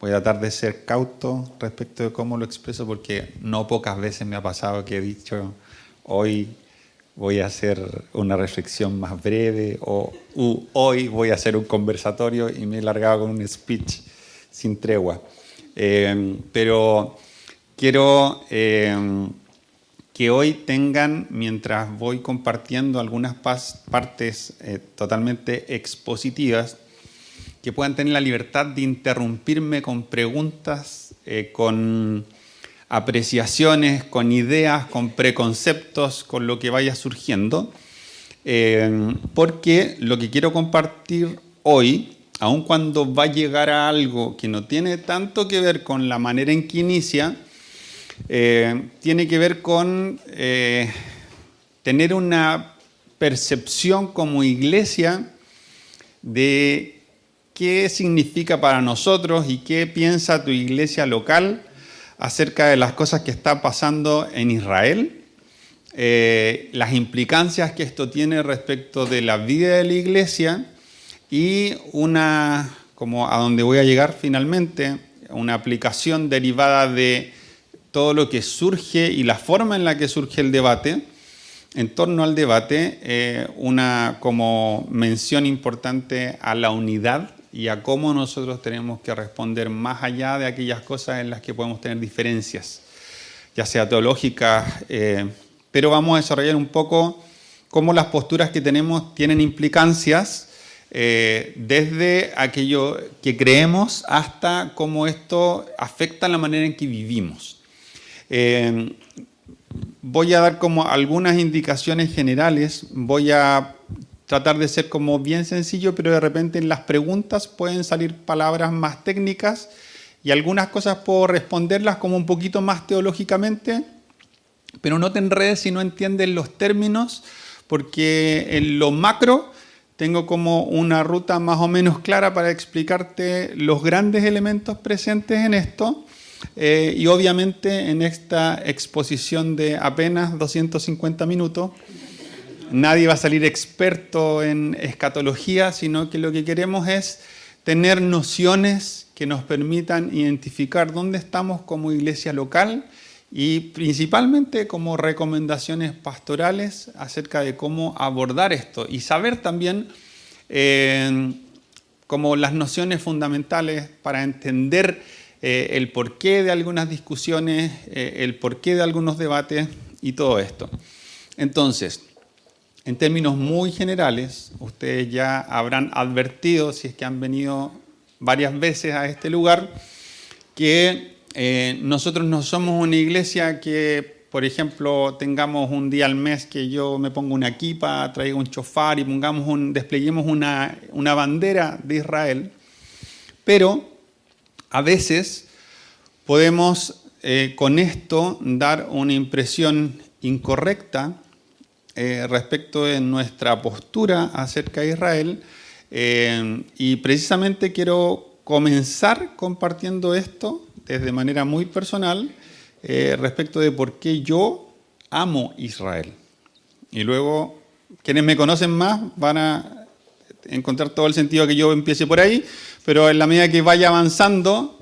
Voy a tratar de ser cauto respecto de cómo lo expreso porque no pocas veces me ha pasado que he dicho hoy voy a hacer una reflexión más breve o hoy voy a hacer un conversatorio y me he largado con un speech sin tregua. Pero quiero que hoy tengan, mientras voy compartiendo algunas partes totalmente expositivas, que puedan tener la libertad de interrumpirme con preguntas, con apreciaciones, con ideas, con preconceptos, con lo que vaya surgiendo, porque lo que quiero compartir hoy, aun cuando va a llegar a algo que no tiene tanto que ver con la manera en que inicia, tiene que ver con tener una percepción como iglesia de qué significa para nosotros y qué piensa tu iglesia local acerca de las cosas que están pasando en Israel, las implicancias que esto tiene respecto de la vida de la iglesia y como a donde voy a llegar finalmente, una aplicación derivada de todo lo que surge y la forma en la que surge el debate. En torno al debate, una como mención importante a la unidad y a cómo nosotros tenemos que responder más allá de aquellas cosas en las que podemos tener diferencias, ya sea teológicas, pero vamos a desarrollar un poco cómo las posturas que tenemos tienen implicancias desde aquello que creemos hasta cómo esto afecta la manera en que vivimos. Voy a dar como algunas indicaciones generales, voy a tratar de ser como bien sencillo, pero de repente en las preguntas pueden salir palabras más técnicas y algunas cosas puedo responderlas como un poquito más teológicamente, pero no te enredes si no entiendes los términos, porque en lo macro tengo como una ruta más o menos clara para explicarte los grandes elementos presentes en esto. Y obviamente en esta exposición de apenas 250 minutos, nadie va a salir experto en escatología, sino que lo que queremos es tener nociones que nos permitan identificar dónde estamos como iglesia local y principalmente como recomendaciones pastorales acerca de cómo abordar esto y saber también como las nociones fundamentales para entender el porqué de algunas discusiones, el porqué de algunos debates y todo esto. Entonces, en términos muy generales, ustedes ya habrán advertido, si es que han venido varias veces a este lugar, que nosotros no somos una iglesia que, por ejemplo, tengamos un día al mes que yo me ponga una kipa, traiga un shofar y despleguemos una bandera de Israel, pero a veces podemos con esto dar una impresión incorrecta respecto de nuestra postura acerca de Israel y precisamente quiero comenzar compartiendo esto desde manera muy personal respecto de por qué yo amo Israel. Y luego quienes me conocen más van a encontrar todo el sentido que yo empiece por ahí, pero en la medida que vaya avanzando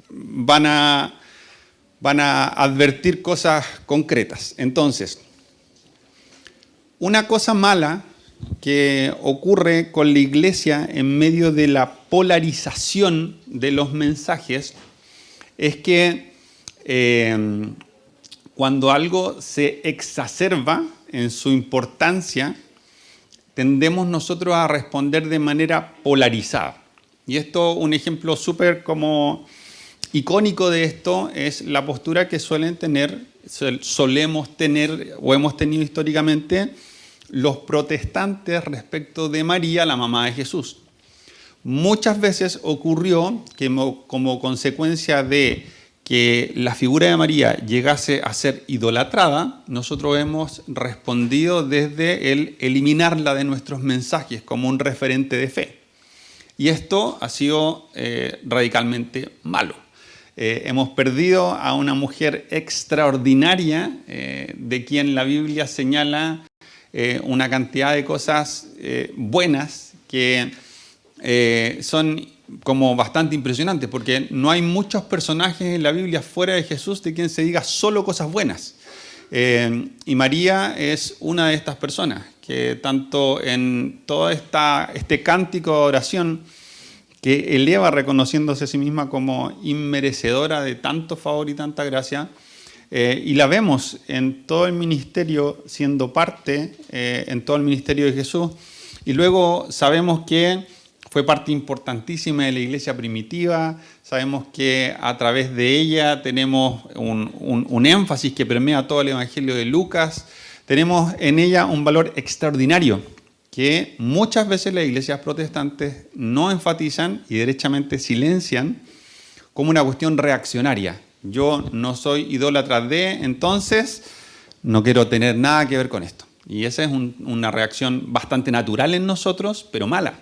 van a advertir cosas concretas. Entonces, una cosa mala que ocurre con la iglesia en medio de la polarización de los mensajes es que cuando algo se exacerba en su importancia, tendemos nosotros a responder de manera polarizada. Y esto, un ejemplo súper como icónico de esto es la postura que solemos tener o hemos tenido históricamente los protestantes respecto de María, la mamá de Jesús. Muchas veces ocurrió que como consecuencia de que la figura de María llegase a ser idolatrada, nosotros hemos respondido desde el eliminarla de nuestros mensajes como un referente de fe. Y esto ha sido radicalmente malo. Hemos perdido a una mujer extraordinaria de quien la Biblia señala una cantidad de cosas buenas que son como bastante impresionante, porque no hay muchos personajes en la Biblia fuera de Jesús de quien se diga solo cosas buenas. Y María es una de estas personas, que tanto en todo este cántico de oración que eleva reconociéndose a sí misma como inmerecedora de tanto favor y tanta gracia, y la vemos en todo el ministerio siendo parte, en todo el ministerio de Jesús, y luego sabemos que fue parte importantísima de la iglesia primitiva, sabemos que a través de ella tenemos un énfasis que permea todo el Evangelio de Lucas, tenemos en ella un valor extraordinario que muchas veces las iglesias protestantes no enfatizan y derechamente silencian como una cuestión reaccionaria. Yo no soy idólatra de, entonces no quiero tener nada que ver con esto. Y esa es una reacción bastante natural en nosotros, pero mala.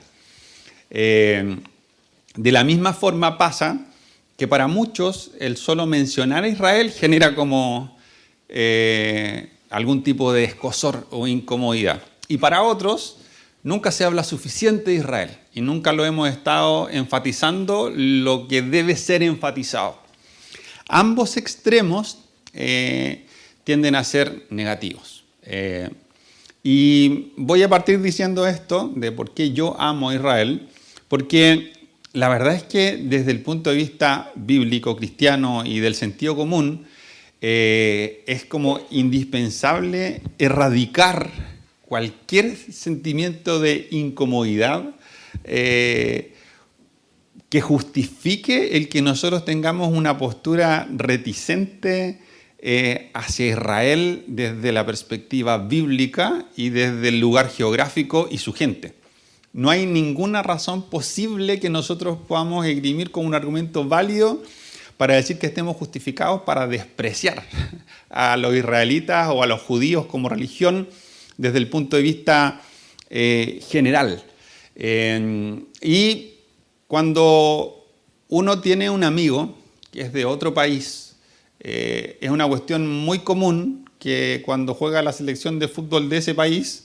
De la misma forma pasa que para muchos el solo mencionar a Israel genera como algún tipo de escozor o incomodidad. Y para otros nunca se habla suficiente de Israel y nunca lo hemos estado enfatizando lo que debe ser enfatizado. Ambos extremos tienden a ser negativos. Y voy a partir diciendo esto de por qué yo amo a Israel, porque la verdad es que desde el punto de vista bíblico, cristiano y del sentido común, es como indispensable erradicar cualquier sentimiento de incomodidad que justifique el que nosotros tengamos una postura reticente hacia Israel desde la perspectiva bíblica y desde el lugar geográfico y su gente. No hay ninguna razón posible que nosotros podamos esgrimir como un argumento válido para decir que estemos justificados para despreciar a los israelitas o a los judíos como religión desde el punto de vista general. Y cuando uno tiene un amigo que es de otro país, es una cuestión muy común que cuando juega la selección de fútbol de ese país,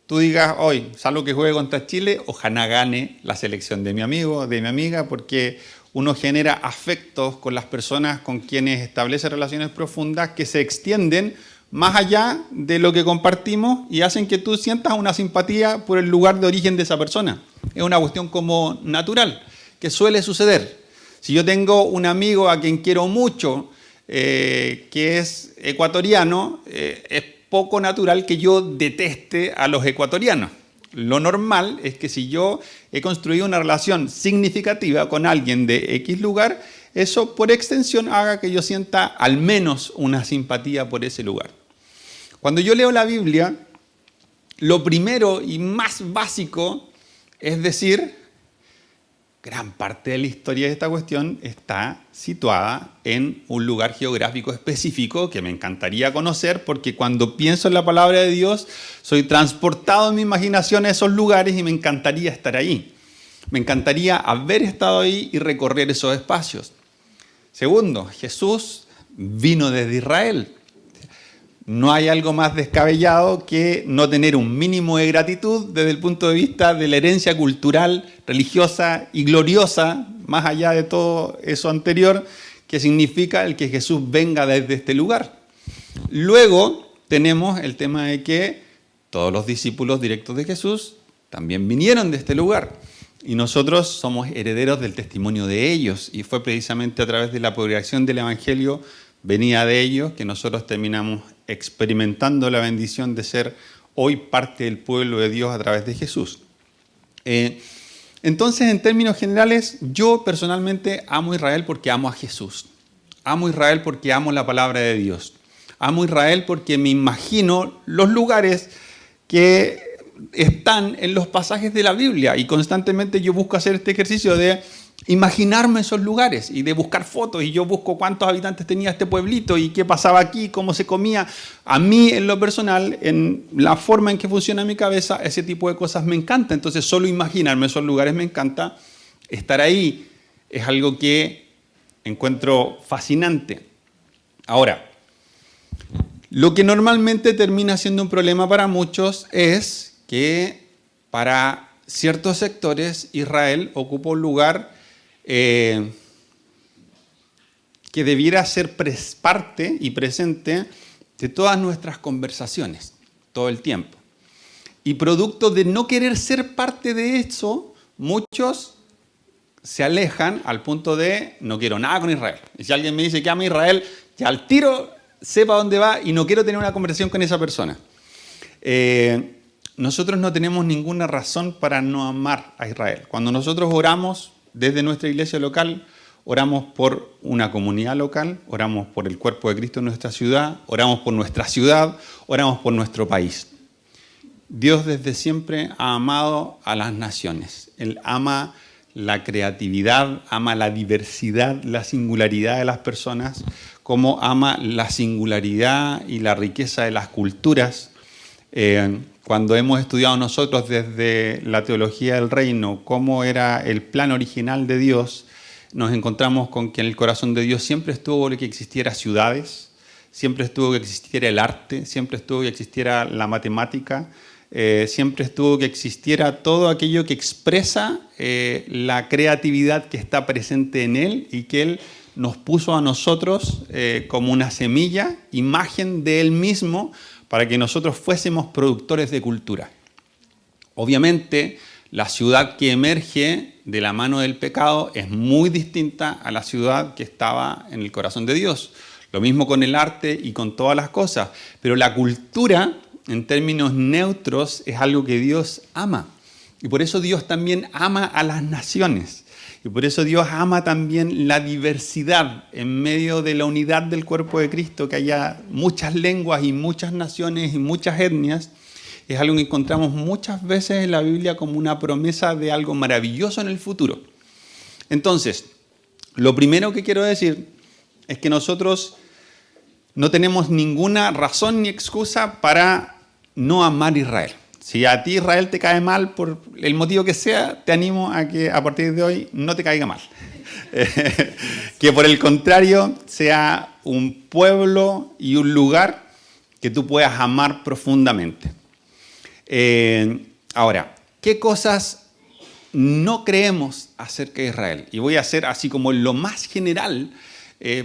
tú digas, hoy, salvo que juegue contra Chile, ojalá gane la selección de mi amigo, de mi amiga, porque uno genera afectos con las personas con quienes establece relaciones profundas que se extienden más allá de lo que compartimos y hacen que tú sientas una simpatía por el lugar de origen de esa persona. Es una cuestión como natural, que suele suceder. Si yo tengo un amigo a quien quiero mucho, que es ecuatoriano, es poco natural que yo deteste a los ecuatorianos. Lo normal es que si yo he construido una relación significativa con alguien de X lugar, eso por extensión haga que yo sienta al menos una simpatía por ese lugar. Cuando yo leo la Biblia, lo primero y más básico es decir, gran parte de la historia de esta cuestión está situada en un lugar geográfico específico que me encantaría conocer porque cuando pienso en la palabra de Dios soy transportado en mi imaginación a esos lugares y me encantaría estar ahí. Me encantaría haber estado ahí y recorrer esos espacios. Segundo, Jesús vino desde Israel. No hay algo más descabellado que no tener un mínimo de gratitud desde el punto de vista de la herencia cultural, religiosa y gloriosa, más allá de todo eso anterior, que significa el que Jesús venga desde este lugar. Luego tenemos el tema de que todos los discípulos directos de Jesús también vinieron de este lugar. Y nosotros somos herederos del testimonio de ellos. Y fue precisamente a través de la propagación del Evangelio venía de ellos que nosotros terminamos experimentando la bendición de ser hoy parte del pueblo de Dios a través de Jesús. Entonces, en términos generales, yo personalmente amo a Israel porque amo a Jesús. Amo a Israel porque amo la palabra de Dios. Amo a Israel porque me imagino los lugares que están en los pasajes de la Biblia y constantemente yo busco hacer este ejercicio de imaginarme esos lugares y de buscar fotos y yo busco cuántos habitantes tenía este pueblito y qué pasaba aquí, cómo se comía. A mí en lo personal, en la forma en que funciona mi cabeza, ese tipo de cosas me encanta. Entonces solo imaginarme esos lugares me encanta. Estar ahí es algo que encuentro fascinante. Ahora, lo que normalmente termina siendo un problema para muchos es que para ciertos sectores, Israel ocupa un lugar que debiera ser parte y presente de todas nuestras conversaciones, todo el tiempo. Y producto de no querer ser parte de eso, muchos se alejan al punto de no quiero nada con Israel. Y si alguien me dice que ama a Israel, ya al tiro sepa dónde va y no quiero tener una conversación con esa persona. Nosotros no tenemos ninguna razón para no amar a Israel. Cuando nosotros oramos desde nuestra iglesia local, oramos por una comunidad local, oramos por el cuerpo de Cristo en nuestra ciudad, oramos por nuestra ciudad, oramos por nuestro país. Dios desde siempre ha amado a las naciones. Él ama la creatividad, ama la diversidad, la singularidad de las personas, como ama la singularidad y la riqueza de las culturas. Cuando hemos estudiado nosotros desde la teología del reino cómo era el plan original de Dios, nos encontramos con que en el corazón de Dios siempre estuvo que existiera ciudades, siempre estuvo que existiera el arte, siempre estuvo que existiera la matemática, siempre estuvo que existiera todo aquello que expresa la creatividad que está presente en Él y que Él nos puso a nosotros como una semilla, imagen de Él mismo, para que nosotros fuésemos productores de cultura. Obviamente, la ciudad que emerge de la mano del pecado es muy distinta a la ciudad que estaba en el corazón de Dios. Lo mismo con el arte y con todas las cosas. Pero la cultura, en términos neutros, es algo que Dios ama. Y por eso Dios también ama a las naciones. Y por eso Dios ama también la diversidad en medio de la unidad del cuerpo de Cristo, que haya muchas lenguas y muchas naciones y muchas etnias. Es algo que encontramos muchas veces en la Biblia como una promesa de algo maravilloso en el futuro. Entonces, lo primero que quiero decir es que nosotros no tenemos ninguna razón ni excusa para no amar a Israel. Si a ti Israel te cae mal por el motivo que sea, te animo a que a partir de hoy no te caiga mal. Que por el contrario sea un pueblo y un lugar que tú puedas amar profundamente. Ahora, ¿qué cosas no creemos acerca de Israel? Y voy a hacer así como lo más general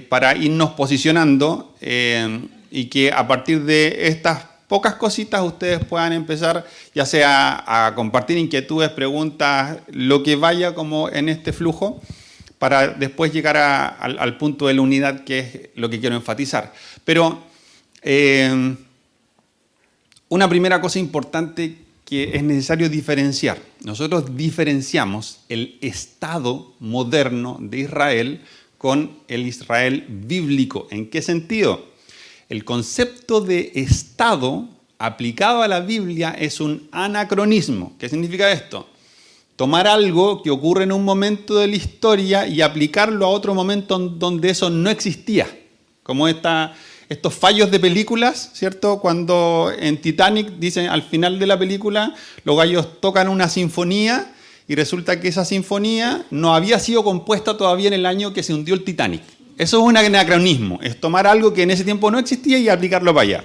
para irnos posicionando y que a partir de estas pocas cositas ustedes puedan empezar ya sea a compartir inquietudes, preguntas, lo que vaya como en este flujo, para después llegar al punto de la unidad, que es lo que quiero enfatizar. Pero una primera cosa importante que es necesario diferenciar. Nosotros diferenciamos el Estado moderno de Israel con el Israel bíblico. ¿En qué sentido? El concepto de Estado aplicado a la Biblia es un anacronismo. ¿Qué significa esto? Tomar algo que ocurre en un momento de la historia y aplicarlo a otro momento donde eso no existía. Como estos fallos de películas, ¿cierto? Cuando en Titanic dicen al final de la película los gallos tocan una sinfonía y resulta que esa sinfonía no había sido compuesta todavía en el año que se hundió el Titanic. Eso es un anacronismo, es tomar algo que en ese tiempo no existía y aplicarlo para allá.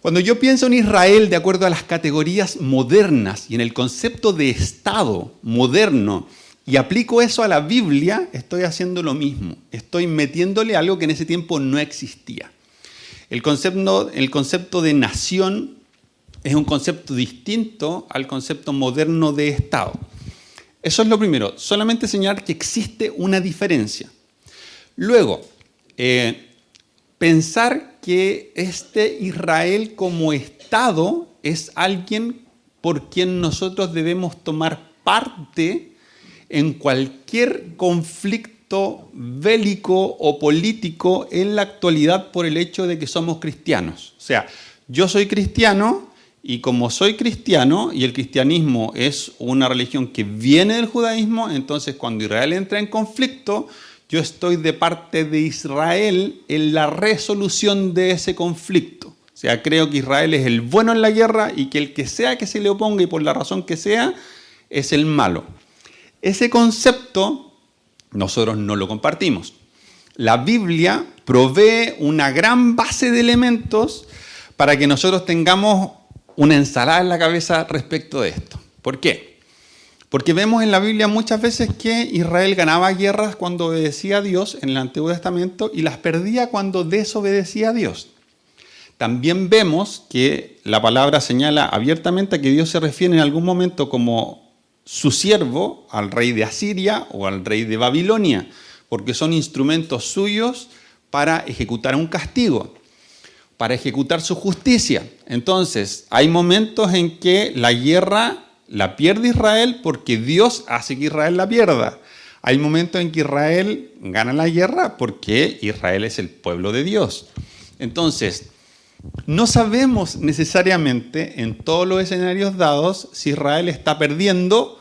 Cuando yo pienso en Israel de acuerdo a las categorías modernas y en el concepto de Estado moderno y aplico eso a la Biblia, estoy haciendo lo mismo. Estoy metiéndole algo que en ese tiempo no existía. El concepto de nación es un concepto distinto al concepto moderno de Estado. Eso es lo primero, solamente señalar que existe una diferencia. Luego, pensar que este Israel como Estado es alguien por quien nosotros debemos tomar parte en cualquier conflicto bélico o político en la actualidad por el hecho de que somos cristianos. O sea, yo soy cristiano y como soy cristiano y el cristianismo es una religión que viene del judaísmo, entonces cuando Israel entra en conflicto, yo estoy de parte de Israel en la resolución de ese conflicto. O sea, creo que Israel es el bueno en la guerra y que el que sea que se le oponga y por la razón que sea, es el malo. Ese concepto nosotros no lo compartimos. La Biblia provee una gran base de elementos para que nosotros tengamos una ensalada en la cabeza respecto de esto. ¿Por qué? Porque vemos en la Biblia muchas veces que Israel ganaba guerras cuando obedecía a Dios en el Antiguo Testamento y las perdía cuando desobedecía a Dios. También vemos que la palabra señala abiertamente a que Dios se refiere en algún momento como su siervo al rey de Asiria o al rey de Babilonia, porque son instrumentos suyos para ejecutar un castigo, para ejecutar su justicia. Entonces, hay momentos en que la guerra la pierde Israel porque Dios hace que Israel la pierda. Hay momentos en que Israel gana la guerra porque Israel es el pueblo de Dios. Entonces, no sabemos necesariamente en todos los escenarios dados si Israel está perdiendo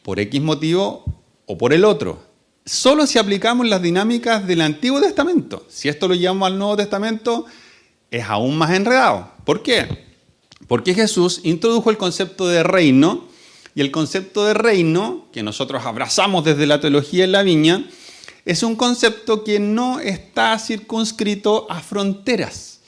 por X motivo o por el otro. Solo si aplicamos las dinámicas del Antiguo Testamento. Si esto lo llevamos al Nuevo Testamento, es aún más enredado. ¿Por qué? Porque Jesús introdujo el concepto de reino, y el concepto de reino, que nosotros abrazamos desde la teología en la viña, es un concepto que no está circunscrito a fronteras.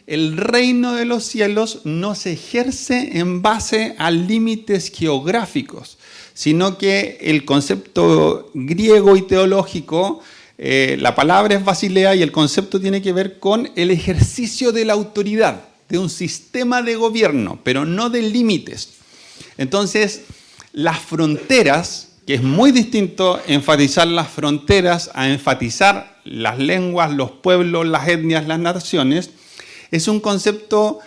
El reino de los cielos no se ejerce en base a límites geográficos, sino que el concepto griego y teológico, la palabra es basilea y el concepto tiene que ver con el ejercicio de la autoridad, de un sistema de gobierno, pero no de límites. Entonces, las fronteras, que es muy distinto enfatizar las fronteras a enfatizar las lenguas, los pueblos, las etnias, las naciones, es un concepto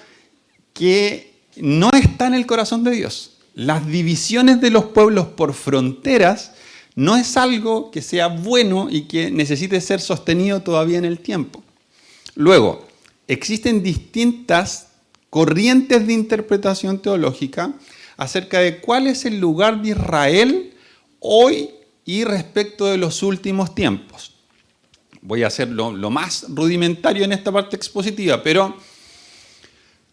que no está en el corazón de Dios. Las divisiones de los pueblos por fronteras no es algo que sea bueno y que necesite ser sostenido todavía en el tiempo. Luego, existen distintas corrientes de interpretación teológica acerca de cuál es el lugar de Israel hoy y respecto de los últimos tiempos. Voy a hacerlo lo más rudimentario en esta parte expositiva, pero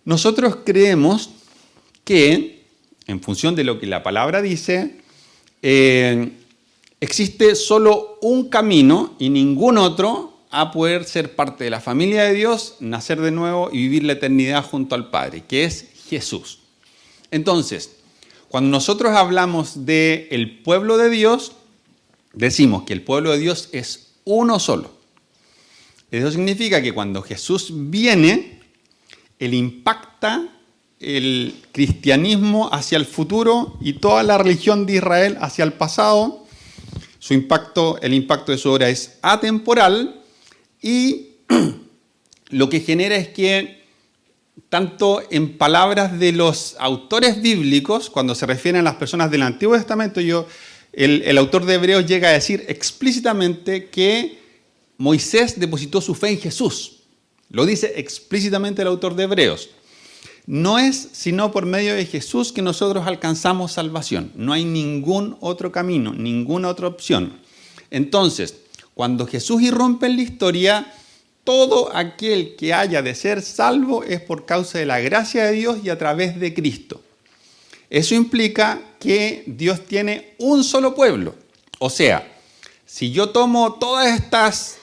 nosotros creemos que, en función de lo que la palabra dice, existe solo un camino y ningún otro a poder ser parte de la familia de Dios, nacer de nuevo y vivir la eternidad junto al Padre, que es Jesús. Entonces, cuando nosotros hablamos del pueblo de Dios, decimos que el pueblo de Dios es uno solo. Eso significa que cuando Jesús viene, Él impacta el cristianismo hacia el futuro y toda la religión de Israel hacia el pasado. El impacto de su obra es atemporal y lo que genera es que tanto en palabras de los autores bíblicos, cuando se refieren a las personas del Antiguo Testamento, el autor de Hebreos llega a decir explícitamente que Moisés depositó su fe en Jesús. Lo dice explícitamente el autor de Hebreos. No es sino por medio de Jesús que nosotros alcanzamos salvación. No hay ningún otro camino, ninguna otra opción. Entonces, cuando Jesús irrumpe en la historia, todo aquel que haya de ser salvo es por causa de la gracia de Dios y a través de Cristo. Eso implica que Dios tiene un solo pueblo. O sea, si yo tomo todas estas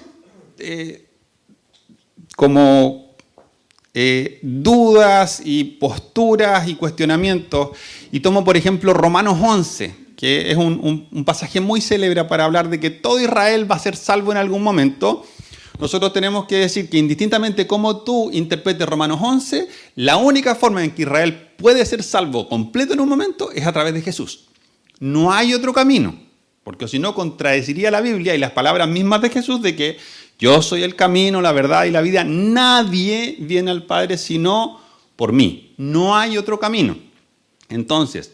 dudas y posturas y cuestionamientos, y tomo por ejemplo Romanos 11, que es un pasaje muy célebre para hablar de que todo Israel va a ser salvo en algún momento, nosotros tenemos que decir que indistintamente cómo tú interpretes Romanos 11, la única forma en que Israel puede ser salvo completo en un momento es a través de Jesús. No hay otro camino, porque si no contradeciría la Biblia y las palabras mismas de Jesús de que yo soy el camino, la verdad y la vida. Nadie viene al Padre sino por mí. No hay otro camino. Entonces,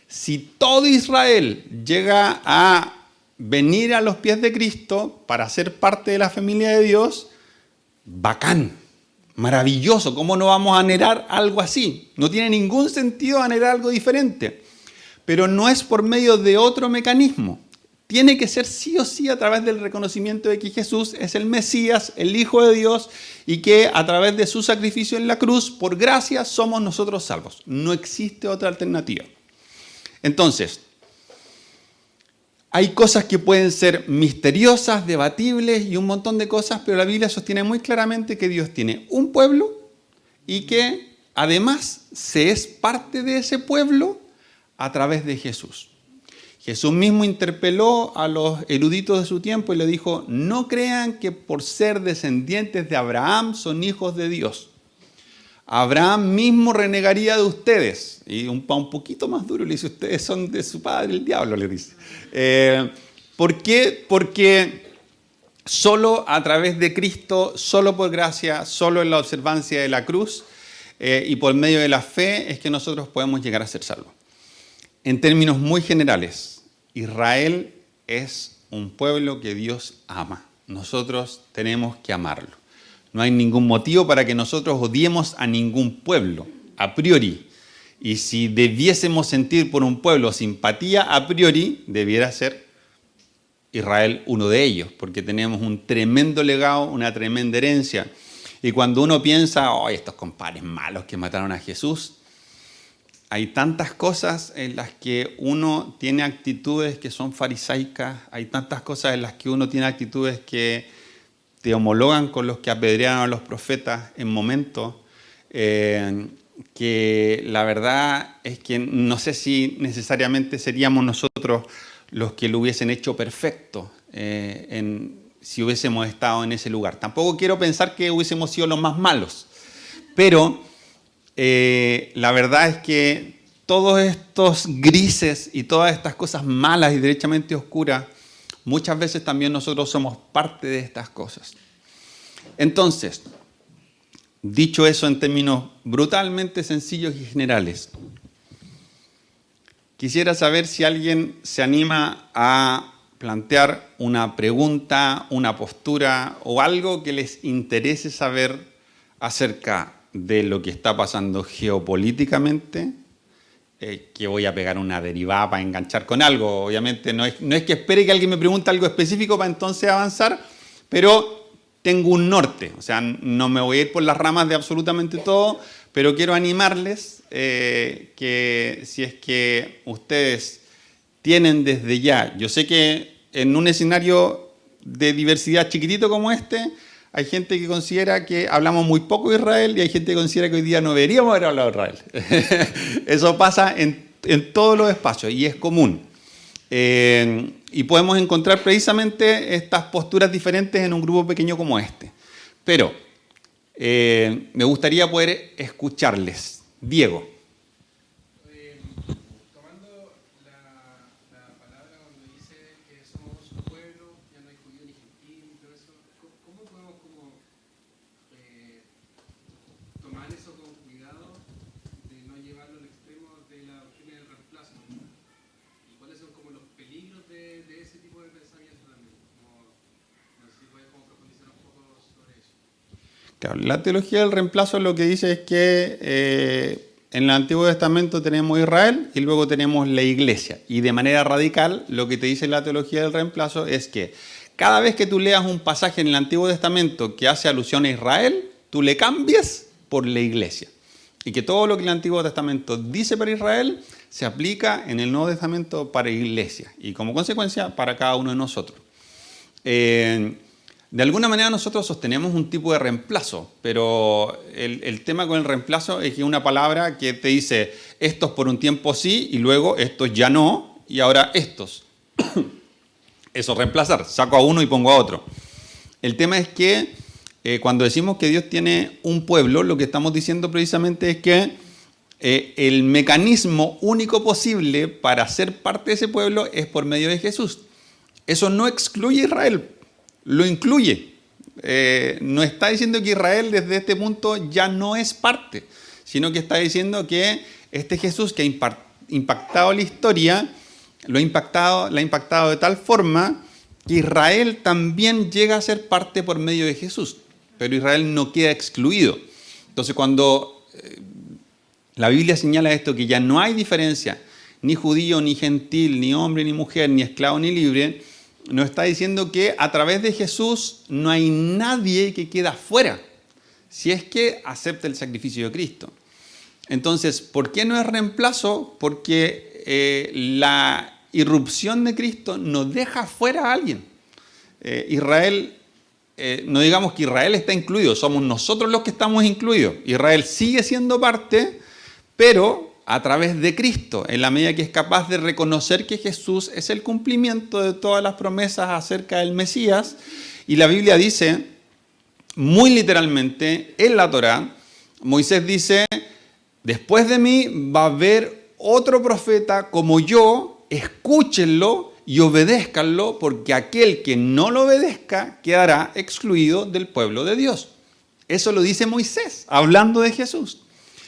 si todo Israel llega a venir a los pies de Cristo para ser parte de la familia de Dios, bacán, maravilloso. ¿Cómo no vamos a anhelar algo así? No tiene ningún sentido anhelar algo diferente. Pero no es por medio de otro mecanismo. Tiene que ser sí o sí a través del reconocimiento de que Jesús es el Mesías, el Hijo de Dios, y que a través de su sacrificio en la cruz, por gracia, somos nosotros salvos. No existe otra alternativa. Entonces, hay cosas que pueden ser misteriosas, debatibles y un montón de cosas, pero la Biblia sostiene muy claramente que Dios tiene un pueblo y que además se es parte de ese pueblo a través de Jesús. Jesús mismo interpeló a los eruditos de su tiempo y le dijo, no crean que por ser descendientes de Abraham son hijos de Dios. Abraham mismo renegaría de ustedes. Y un poquito más duro le dice, ustedes son de su padre el diablo, le dice. ¿Por qué? Porque solo a través de Cristo, solo por gracia, solo en la observancia de la cruz y por medio de la fe es que nosotros podemos llegar a ser salvos. En términos muy generales, Israel es un pueblo que Dios ama. Nosotros tenemos que amarlo. No hay ningún motivo para que nosotros odiemos a ningún pueblo, a priori. Y si debiésemos sentir por un pueblo simpatía, a priori, debiera ser Israel uno de ellos, porque tenemos un tremendo legado, una tremenda herencia. Y cuando uno piensa, oh, estos compadres malos que mataron a Jesús, hay tantas cosas en las que uno tiene actitudes que son farisaicas, hay tantas cosas en las que uno tiene actitudes que te homologan con los que apedrearon a los profetas en momentos, que la verdad es que no sé si necesariamente seríamos nosotros los que lo hubiesen hecho perfecto si hubiésemos estado en ese lugar. Tampoco quiero pensar que hubiésemos sido los más malos, pero la verdad es que todos estos grises y todas estas cosas malas y derechamente oscuras, muchas veces también nosotros somos parte de estas cosas. Entonces, dicho eso en términos brutalmente sencillos y generales, quisiera saber si alguien se anima a plantear una pregunta, una postura o algo que les interese saber acerca de lo que está pasando geopolíticamente, que voy a pegar una derivada para enganchar con algo. Obviamente no es que espere que alguien me pregunte algo específico para entonces avanzar, pero tengo un norte. O sea, no me voy a ir por las ramas de absolutamente todo, pero quiero animarles que si es que ustedes tienen desde ya, yo sé que en un escenario de diversidad chiquitito como este, hay gente que considera que hablamos muy poco de Israel y hay gente que considera que hoy día no deberíamos haber hablado de Israel. Eso pasa en todos los espacios y es común. Y podemos encontrar precisamente estas posturas diferentes en un grupo pequeño como este. Pero me gustaría poder escucharles. Diego. Claro, la teología del reemplazo lo que dice es que en el Antiguo Testamento tenemos Israel y luego tenemos la Iglesia. Y de manera radical lo que te dice la teología del reemplazo es que cada vez que tú leas un pasaje en el Antiguo Testamento que hace alusión a Israel, tú le cambias por la Iglesia. Y que todo lo que el Antiguo Testamento dice para Israel se aplica en el Nuevo Testamento para Iglesia. Y como consecuencia para cada uno de nosotros. De alguna manera nosotros sostenemos un tipo de reemplazo, pero el tema con el reemplazo es que es una palabra que te dice estos por un tiempo sí y luego estos ya no y ahora estos. Eso es reemplazar, saco a uno y pongo a otro. El tema es que cuando decimos que Dios tiene un pueblo, lo que estamos diciendo precisamente es que el mecanismo único posible para ser parte de ese pueblo es por medio de Jesús. Eso no excluye a Israel. Lo incluye. No está diciendo que Israel desde este punto ya no es parte, sino que está diciendo que este Jesús que ha impactado la historia, la ha impactado de tal forma que Israel también llega a ser parte por medio de Jesús, pero Israel no queda excluido. Entonces cuando la Biblia señala esto, que ya no hay diferencia, ni judío, ni gentil, ni hombre, ni mujer, ni esclavo, ni libre, nos está diciendo que a través de Jesús no hay nadie que queda fuera, si es que acepta el sacrificio de Cristo. Entonces, ¿por qué no es reemplazo? Porque la irrupción de Cristo no deja fuera a alguien. Israel, no digamos que Israel está incluido, somos nosotros los que estamos incluidos. Israel sigue siendo parte, pero a través de Cristo, en la medida que es capaz de reconocer que Jesús es el cumplimiento de todas las promesas acerca del Mesías. Y la Biblia dice, muy literalmente, en la Torá, Moisés dice, después de mí va a haber otro profeta como yo, escúchenlo y obedézcanlo, porque aquel que no lo obedezca quedará excluido del pueblo de Dios. Eso lo dice Moisés, hablando de Jesús.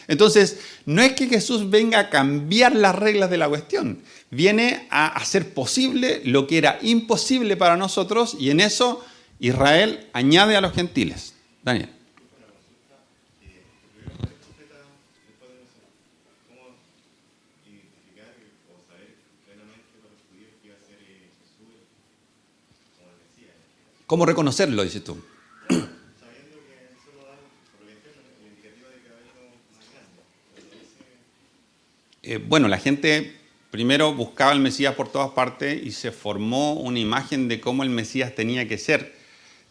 Entonces, no es que Jesús venga a cambiar las reglas de la cuestión, viene a hacer posible lo que era imposible para nosotros, y en eso Israel añade a los gentiles. Daniel. ¿Cómo reconocerlo, dices tú? Bueno, la gente primero buscaba al Mesías por todas partes y se formó una imagen de cómo el Mesías tenía que ser.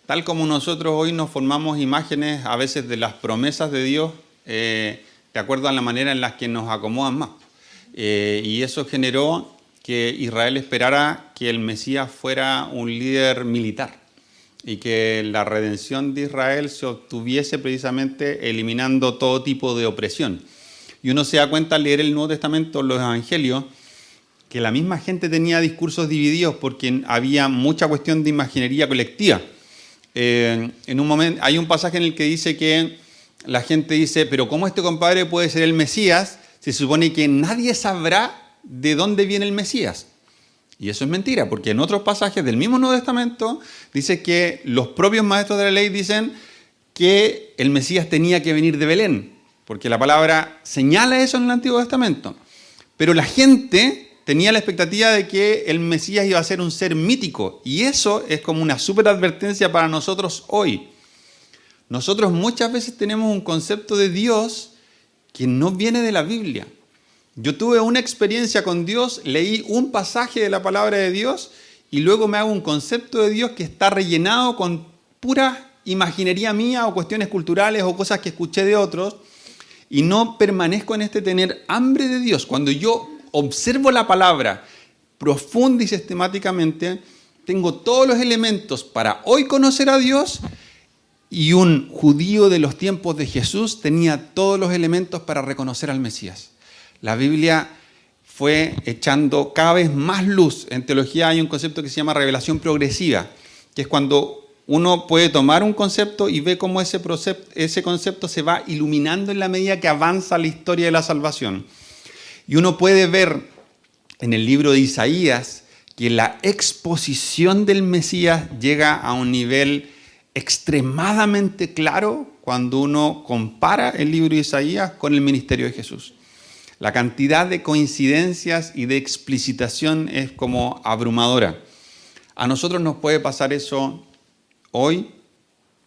Tal como nosotros hoy nos formamos imágenes a veces de las promesas de Dios, de acuerdo a la manera en la que nos acomodan más. Y eso generó que Israel esperara que el Mesías fuera un líder militar y que la redención de Israel se obtuviese precisamente eliminando todo tipo de opresión. Y uno se da cuenta al leer el Nuevo Testamento, los Evangelios, que la misma gente tenía discursos divididos porque había mucha cuestión de imaginería colectiva. En un momento, hay un pasaje en el que dice que la gente dice, pero ¿cómo este compadre puede ser el Mesías? Se supone que nadie sabrá de dónde viene el Mesías. Y eso es mentira, porque en otros pasajes del mismo Nuevo Testamento dice que los propios maestros de la ley dicen que el Mesías tenía que venir de Belén, porque la palabra señala eso en el Antiguo Testamento. Pero la gente tenía la expectativa de que el Mesías iba a ser un ser mítico, y eso es como una súper advertencia para nosotros hoy. Nosotros muchas veces tenemos un concepto de Dios que no viene de la Biblia. Yo tuve una experiencia con Dios, leí un pasaje de la palabra de Dios y luego me hago un concepto de Dios que está rellenado con pura imaginería mía o cuestiones culturales o cosas que escuché de otros, y no permanezco en este tener hambre de Dios. Cuando yo observo la palabra profunda y sistemáticamente, tengo todos los elementos para hoy conocer a Dios, y un judío de los tiempos de Jesús tenía todos los elementos para reconocer al Mesías. La Biblia fue echando cada vez más luz. En teología hay un concepto que se llama revelación progresiva, que es cuando uno puede tomar un concepto y ve cómo ese concepto se va iluminando en la medida que avanza la historia de la salvación. Y uno puede ver en el libro de Isaías que la exposición del Mesías llega a un nivel extremadamente claro cuando uno compara el libro de Isaías con el ministerio de Jesús. La cantidad de coincidencias y de explicitación es como abrumadora. A nosotros nos puede pasar eso hoy,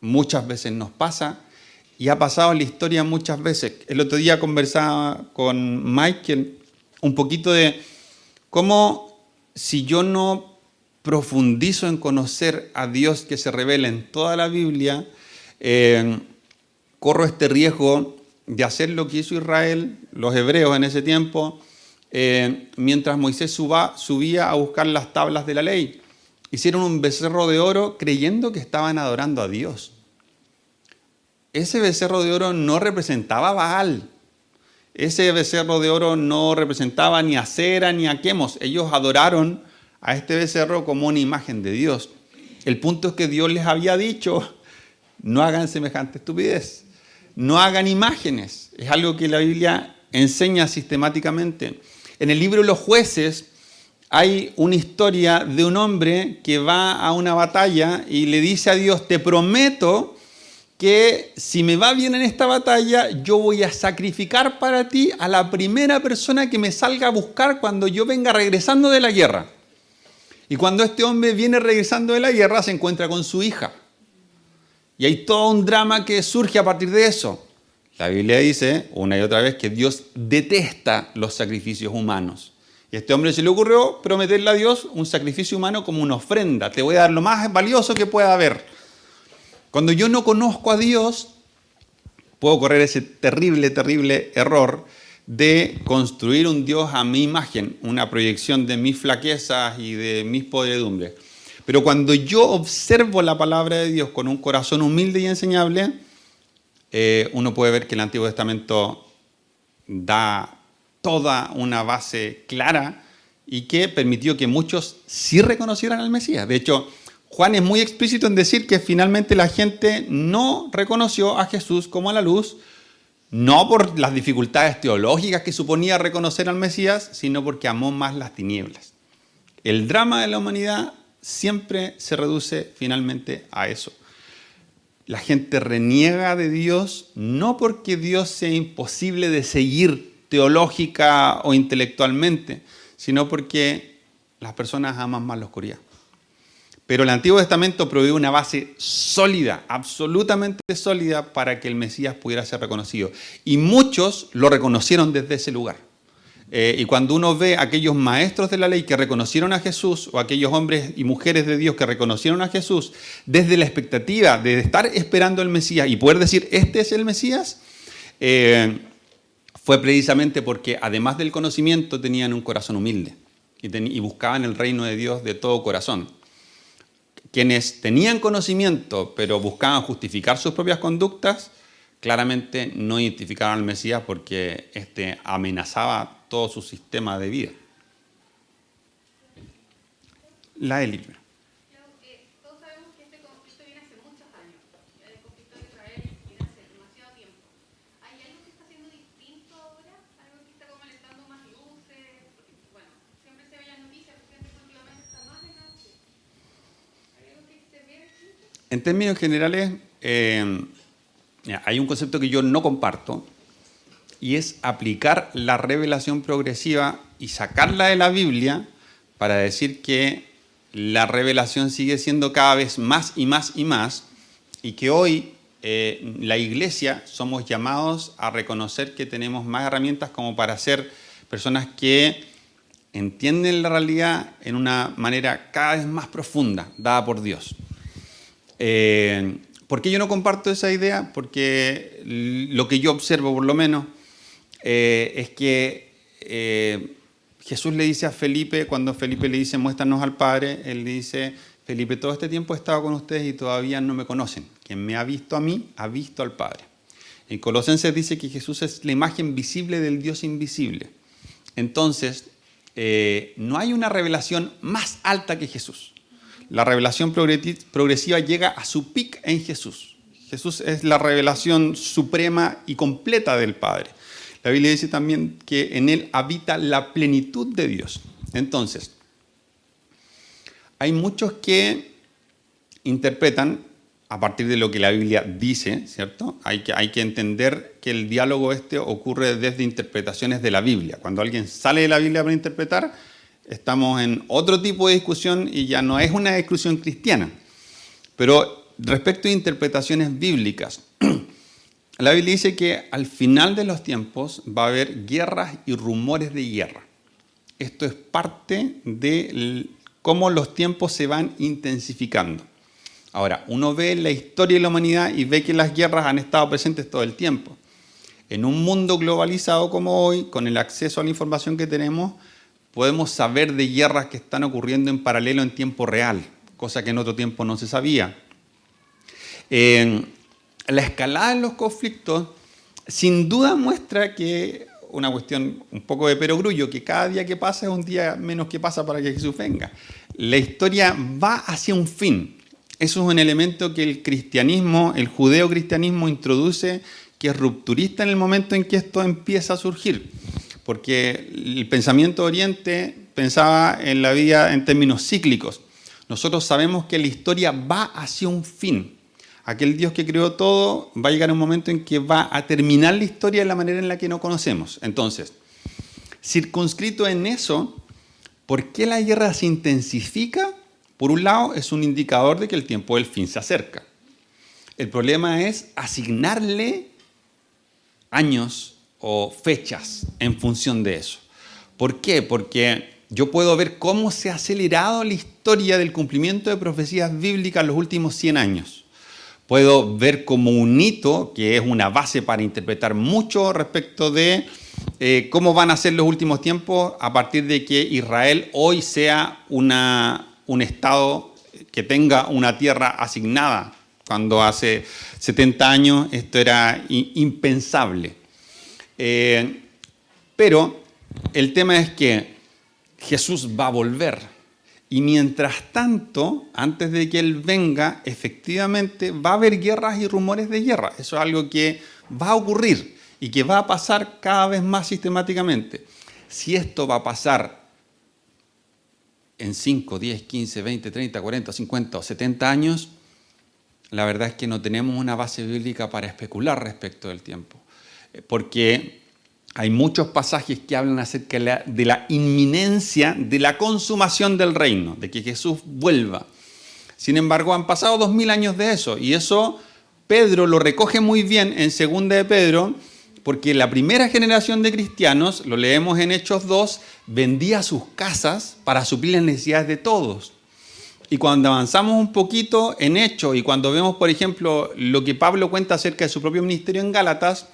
muchas veces nos pasa, y ha pasado en la historia muchas veces. El otro día conversaba con Michael un poquito de cómo, si yo no profundizo en conocer a Dios que se revela en toda la Biblia, corro este riesgo de hacer lo que hizo Israel, los hebreos en ese tiempo, mientras Moisés subía a buscar las tablas de la ley. Hicieron un becerro de oro creyendo que estaban adorando a Dios. Ese becerro de oro no representaba a Baal. Ese becerro de oro no representaba ni a Cera ni a Quemos. Ellos adoraron a este becerro como una imagen de Dios. El punto es que Dios les había dicho, no hagan semejante estupidez. No hagan imágenes. Es algo que la Biblia enseña sistemáticamente. En el libro de los Jueces hay una historia de un hombre que va a una batalla y le dice a Dios, te prometo que si me va bien en esta batalla, yo voy a sacrificar para ti a la primera persona que me salga a buscar cuando yo venga regresando de la guerra. Y cuando este hombre viene regresando de la guerra, se encuentra con su hija. Y hay todo un drama que surge a partir de eso. La Biblia dice una y otra vez que Dios detesta los sacrificios humanos. Y a este hombre se le ocurrió prometerle a Dios un sacrificio humano como una ofrenda. Te voy a dar lo más valioso que pueda haber. Cuando yo no conozco a Dios, puedo correr ese terrible, terrible error de construir un Dios a mi imagen, una proyección de mis flaquezas y de mis podredumbres. Pero cuando yo observo la palabra de Dios con un corazón humilde y enseñable, uno puede ver que el Antiguo Testamento da toda una base clara y que permitió que muchos sí reconocieran al Mesías. De hecho, Juan es muy explícito en decir que finalmente la gente no reconoció a Jesús como a la luz, no por las dificultades teológicas que suponía reconocer al Mesías, sino porque amó más las tinieblas. El drama de la humanidad siempre se reduce finalmente a eso. La gente reniega de Dios no porque Dios sea imposible de seguir teológica o intelectualmente, sino porque las personas aman más la oscuridad. Pero el Antiguo Testamento provee una base sólida, absolutamente sólida, para que el Mesías pudiera ser reconocido. Y muchos lo reconocieron desde ese lugar. Y cuando uno ve a aquellos maestros de la ley que reconocieron a Jesús, o aquellos hombres y mujeres de Dios que reconocieron a Jesús desde la expectativa de estar esperando el Mesías y poder decir, este es el Mesías, fue precisamente porque además del conocimiento tenían un corazón humilde y buscaban el reino de Dios de todo corazón. Quienes tenían conocimiento pero buscaban justificar sus propias conductas, claramente no identificaron al Mesías porque éste amenazaba todo su sistema de vida. La Eli. Todos sabemos que este conflicto viene hace muchos años. El conflicto de Israel viene hace demasiado tiempo. ¿Hay algo que está siendo distinto ahora? ¿Algo que está como alentando más luces? Porque, bueno, siempre se ve en las noticias, porque últimamente está más de noche. ¿Hay algo que se ve distinto? En términos generales, hay un concepto que yo no comparto, y es aplicar la revelación progresiva y sacarla de la Biblia para decir que la revelación sigue siendo cada vez más y más y más, y que hoy la iglesia somos llamados a reconocer que tenemos más herramientas como para ser personas que entienden la realidad en una manera cada vez más profunda, dada por Dios. ¿Por qué yo no comparto esa idea? Porque lo que yo observo, por lo menos, es que Jesús le dice a Felipe, cuando Felipe le dice, muéstranos al Padre, él le dice, Felipe, todo este tiempo he estado con ustedes y todavía no me conocen. Quien me ha visto a mí, ha visto al Padre. En Colosenses dice que Jesús es la imagen visible del Dios invisible. Entonces, no hay una revelación más alta que Jesús. La revelación progresiva llega a su pic en Jesús. Jesús es la revelación suprema y completa del Padre. La Biblia dice también que en Él habita la plenitud de Dios. Entonces, hay muchos que interpretan a partir de lo que la Biblia dice, ¿cierto? Hay que entender que el diálogo ocurre desde interpretaciones de la Biblia. Cuando alguien sale de la Biblia para interpretar, estamos en otro tipo de discusión y ya no es una discusión cristiana. Pero respecto a interpretaciones bíblicas, la Biblia dice que al final de los tiempos va a haber guerras y rumores de guerra. Esto es parte de cómo los tiempos se van intensificando. Ahora, uno ve la historia de la humanidad y ve que las guerras han estado presentes todo el tiempo. En un mundo globalizado como hoy, con el acceso a la información que tenemos, podemos saber de guerras que están ocurriendo en paralelo en tiempo real, cosa que en otro tiempo no se sabía. La escalada en los conflictos sin duda muestra que una cuestión un poco de perogrullo, que cada día que pasa es un día menos que pasa para que Jesús venga. La historia va hacia un fin. Eso es un elemento que el cristianismo, el judeocristianismo introduce, que es rupturista en el momento en que esto empieza a surgir. Porque el pensamiento de Oriente pensaba en la vida en términos cíclicos. Nosotros sabemos que la historia va hacia un fin. Aquel Dios que creó todo va a llegar un momento en que va a terminar la historia de la manera en la que no conocemos. Entonces, circunscrito en eso, ¿por qué la guerra se intensifica? Por un lado, es un indicador de que el tiempo del fin se acerca. El problema es asignarle años o fechas en función de eso. ¿Por qué? Porque yo puedo ver cómo se ha acelerado la historia del cumplimiento de profecías bíblicas en los últimos 100 años. Puedo ver como un hito, que es una base para interpretar mucho respecto de cómo van a ser los últimos tiempos a partir de que Israel hoy sea un Estado que tenga una tierra asignada, cuando hace 70 años esto era impensable. Pero el tema es que Jesús va a volver. Y mientras tanto, antes de que Él venga, efectivamente va a haber guerras y rumores de guerra. Eso es algo que va a ocurrir y que va a pasar cada vez más sistemáticamente. Si esto va a pasar en 5, 10, 15, 20, 30, 40, 50 o 70 años, la verdad es que no tenemos una base bíblica para especular respecto del tiempo. Porque hay muchos pasajes que hablan acerca de la inminencia de la consumación del reino, de que Jesús vuelva. Sin embargo, han pasado 2000 años de eso, y eso Pedro lo recoge muy bien en 2 de Pedro, porque la primera generación de cristianos, lo leemos en Hechos 2, vendía sus casas para suplir las necesidades de todos. Y cuando avanzamos un poquito en Hechos, y cuando vemos, por ejemplo, lo que Pablo cuenta acerca de su propio ministerio en Gálatas,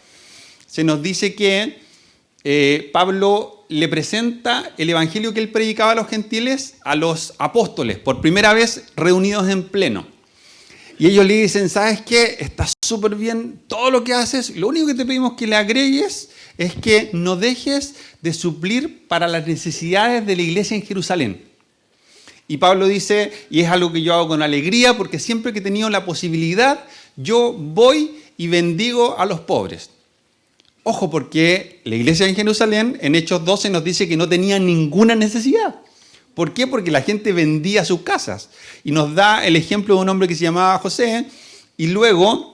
se nos dice que Pablo le presenta el evangelio que él predicaba a los gentiles a los apóstoles, por primera vez reunidos en pleno. Y ellos le dicen, ¿sabes qué? Está súper bien todo lo que haces, lo único que te pedimos que le agregues es que no dejes de suplir para las necesidades de la iglesia en Jerusalén. Y Pablo dice, y es algo que yo hago con alegría, porque siempre que he tenido la posibilidad, yo voy y bendigo a los pobres. Ojo, porque la iglesia en Jerusalén, en Hechos 12, nos dice que no tenía ninguna necesidad. ¿Por qué? Porque la gente vendía sus casas. Y nos da el ejemplo de un hombre que se llamaba José, y luego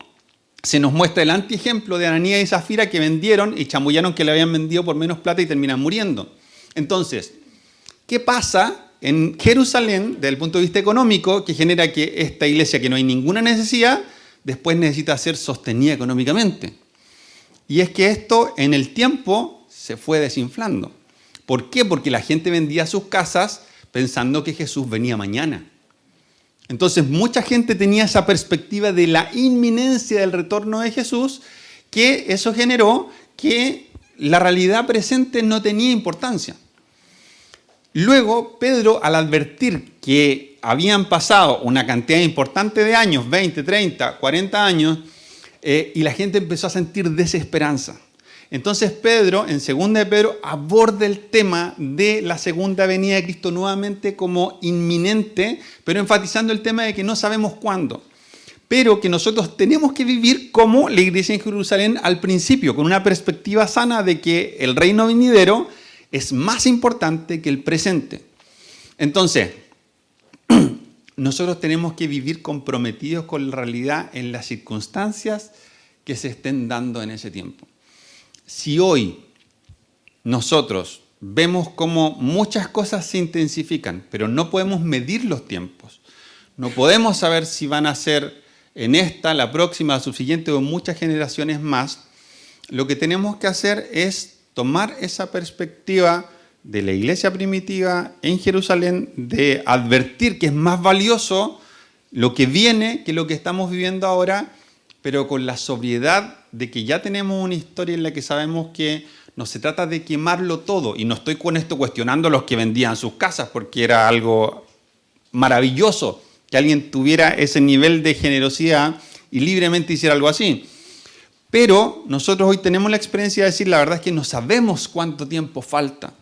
se nos muestra el antiejemplo de Ananías y Zafira, que vendieron y chamullaron que le habían vendido por menos plata y terminan muriendo. Entonces, ¿qué pasa en Jerusalén desde el punto de vista económico que genera que esta iglesia, que no hay ninguna necesidad, después necesita ser sostenida económicamente? Y es que esto en el tiempo se fue desinflando. ¿Por qué? Porque la gente vendía sus casas pensando que Jesús venía mañana. Entonces mucha gente tenía esa perspectiva de la inminencia del retorno de Jesús, que eso generó que la realidad presente no tenía importancia. Luego Pedro, al advertir que habían pasado una cantidad importante de años, 20, 30, 40 años, y la gente empezó a sentir desesperanza. Entonces Pedro, en 2 de Pedro, aborda el tema de la segunda venida de Cristo nuevamente como inminente, pero enfatizando el tema de que no sabemos cuándo. Pero que nosotros tenemos que vivir como la iglesia en Jerusalén al principio, con una perspectiva sana de que el reino venidero es más importante que el presente. Entonces, nosotros tenemos que vivir comprometidos con la realidad en las circunstancias que se estén dando en ese tiempo. Si hoy nosotros vemos cómo muchas cosas se intensifican, pero no podemos medir los tiempos, no podemos saber si van a ser en esta, la próxima, la subsiguiente o muchas generaciones más, lo que tenemos que hacer es tomar esa perspectiva de la iglesia primitiva en Jerusalén, de advertir que es más valioso lo que viene que lo que estamos viviendo ahora, pero con la sobriedad de que ya tenemos una historia en la que sabemos que no se trata de quemarlo todo. Y no estoy con esto cuestionando a los que vendían sus casas, porque era algo maravilloso que alguien tuviera ese nivel de generosidad y libremente hiciera algo así. Pero nosotros hoy tenemos la experiencia de decir, la verdad es que no sabemos cuánto tiempo falta.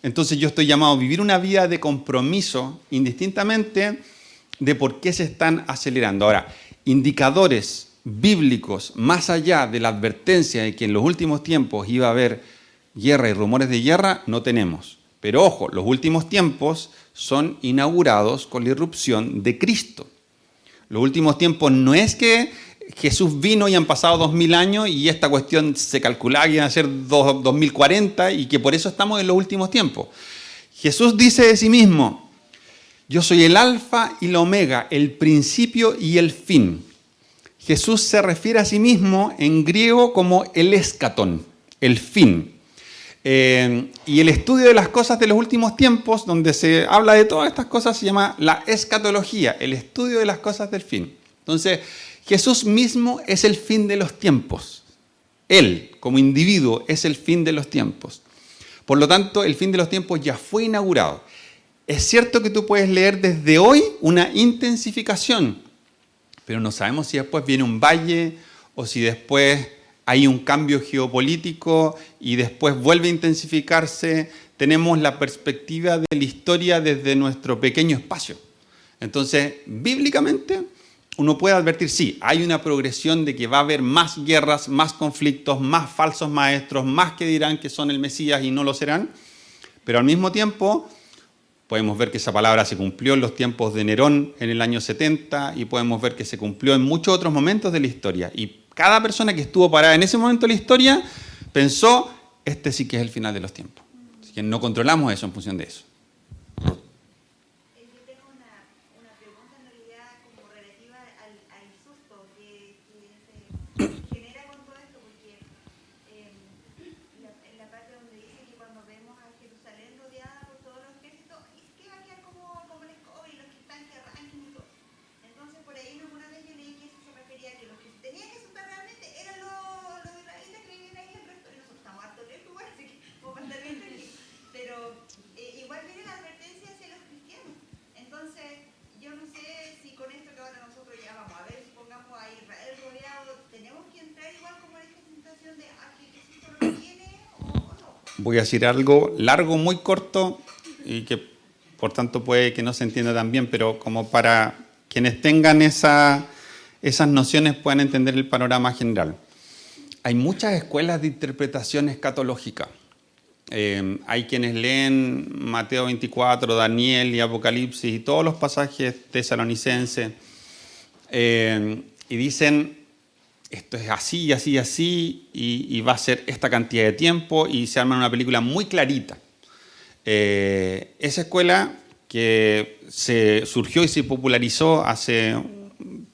Entonces yo estoy llamado a vivir una vida de compromiso, indistintamente de por qué se están acelerando. Ahora, indicadores bíblicos, más allá de la advertencia de que en los últimos tiempos iba a haber guerra y rumores de guerra, no tenemos. Pero ojo, los últimos tiempos son inaugurados con la irrupción de Cristo. Los últimos tiempos no es que Jesús vino y han pasado 2000 años y esta cuestión se calculaba que iban a ser 2040 y que por eso estamos en los últimos tiempos. Jesús dice de sí mismo, yo soy el alfa y la omega, el principio y el fin. Jesús se refiere a sí mismo en griego como el escatón, el fin. Y el estudio de las cosas de los últimos tiempos, donde se habla de todas estas cosas, se llama la escatología, el estudio de las cosas del fin. Entonces, Jesús mismo es el fin de los tiempos. Él, como individuo, es el fin de los tiempos. Por lo tanto, el fin de los tiempos ya fue inaugurado. Es cierto que tú puedes leer desde hoy una intensificación, pero no sabemos si después viene un valle o si después hay un cambio geopolítico y después vuelve a intensificarse. Tenemos la perspectiva de la historia desde nuestro pequeño espacio. Entonces, bíblicamente, uno puede advertir, sí, hay una progresión de que va a haber más guerras, más conflictos, más falsos maestros, más que dirán que son el Mesías y no lo serán, pero al mismo tiempo podemos ver que esa palabra se cumplió en los tiempos de Nerón en el año 70 y podemos ver que se cumplió en muchos otros momentos de la historia. Y cada persona que estuvo parada en ese momento de la historia pensó, este sí que es el final de los tiempos. Así que no controlamos eso en función de eso. Voy a decir algo largo, muy corto, y que por tanto puede que no se entienda tan bien, pero como para quienes tengan esas nociones puedan entender el panorama general. Hay muchas escuelas de interpretación escatológica. Hay quienes leen Mateo 24, Daniel y Apocalipsis y todos los pasajes tesalonicenses y dicen, esto es así, así, así, y va a ser esta cantidad de tiempo, y se arma una película muy clarita. Esa escuela que surgió y se popularizó hace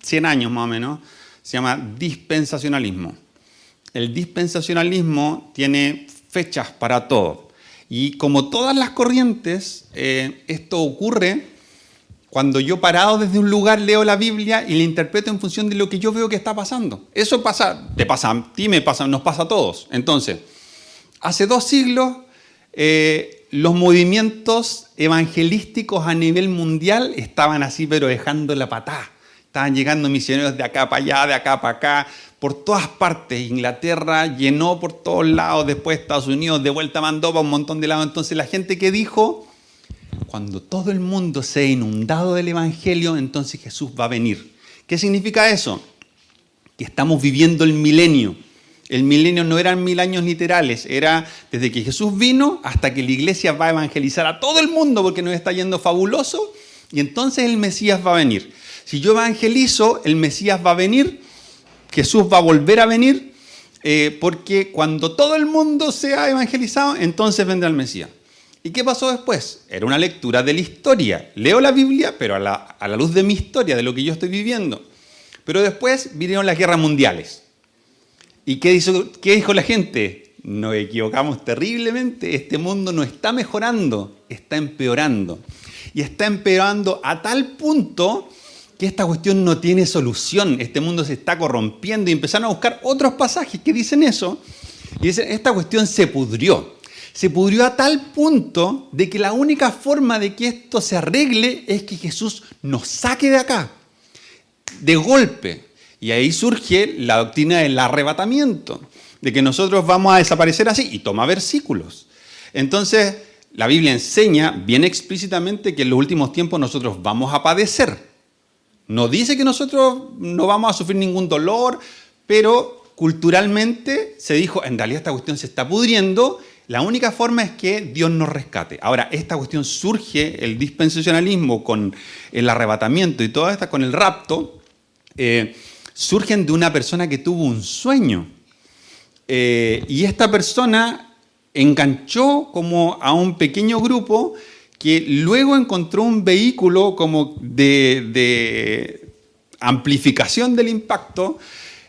100 años más o menos, se llama dispensacionalismo. El dispensacionalismo tiene fechas para todo. Y como todas las corrientes, esto ocurre cuando yo parado desde un lugar leo la Biblia y la interpreto en función de lo que yo veo que está pasando. Eso pasa, te pasa a ti, me pasa, nos pasa a todos. Entonces, hace 2 siglos, los movimientos evangelísticos a nivel mundial estaban así, pero dejando la patada. Estaban llegando misioneros de acá para allá, de acá para acá, por todas partes. Inglaterra llenó por todos lados, después Estados Unidos de vuelta mandó para un montón de lados. Entonces la gente que dijo, cuando todo el mundo sea inundado del Evangelio, entonces Jesús va a venir. ¿Qué significa eso? Que estamos viviendo el milenio. El milenio no eran 1000 años literales, era desde que Jesús vino hasta que la iglesia va a evangelizar a todo el mundo porque nos está yendo fabuloso y entonces el Mesías va a venir. Si yo evangelizo, el Mesías va a venir, Jesús va a volver a venir, porque cuando todo el mundo sea evangelizado, entonces vendrá el Mesías. ¿Y qué pasó después? Era una lectura de la historia. Leo la Biblia, pero a la luz de mi historia, de lo que yo estoy viviendo. Pero después vinieron las guerras mundiales. ¿Y qué dijo la gente? Nos equivocamos terriblemente. Este mundo no está mejorando, está empeorando. Y está empeorando a tal punto que esta cuestión no tiene solución. Este mundo se está corrompiendo y empezaron a buscar otros pasajes que dicen eso. Y dicen, esta cuestión se pudrió. Se pudrió a tal punto de que la única forma de que esto se arregle es que Jesús nos saque de acá, de golpe. Y ahí surge la doctrina del arrebatamiento, de que nosotros vamos a desaparecer así, y toma versículos. Entonces, la Biblia enseña bien explícitamente que en los últimos tiempos nosotros vamos a padecer. No dice que nosotros no vamos a sufrir ningún dolor, pero culturalmente se dijo, en realidad esta cuestión se está pudriendo. La única forma es que Dios nos rescate. Ahora, esta cuestión surge, el dispensacionalismo con el arrebatamiento y todo esto con el rapto, surgen de una persona que tuvo un sueño. Y esta persona enganchó como a un pequeño grupo que luego encontró un vehículo como de amplificación del impacto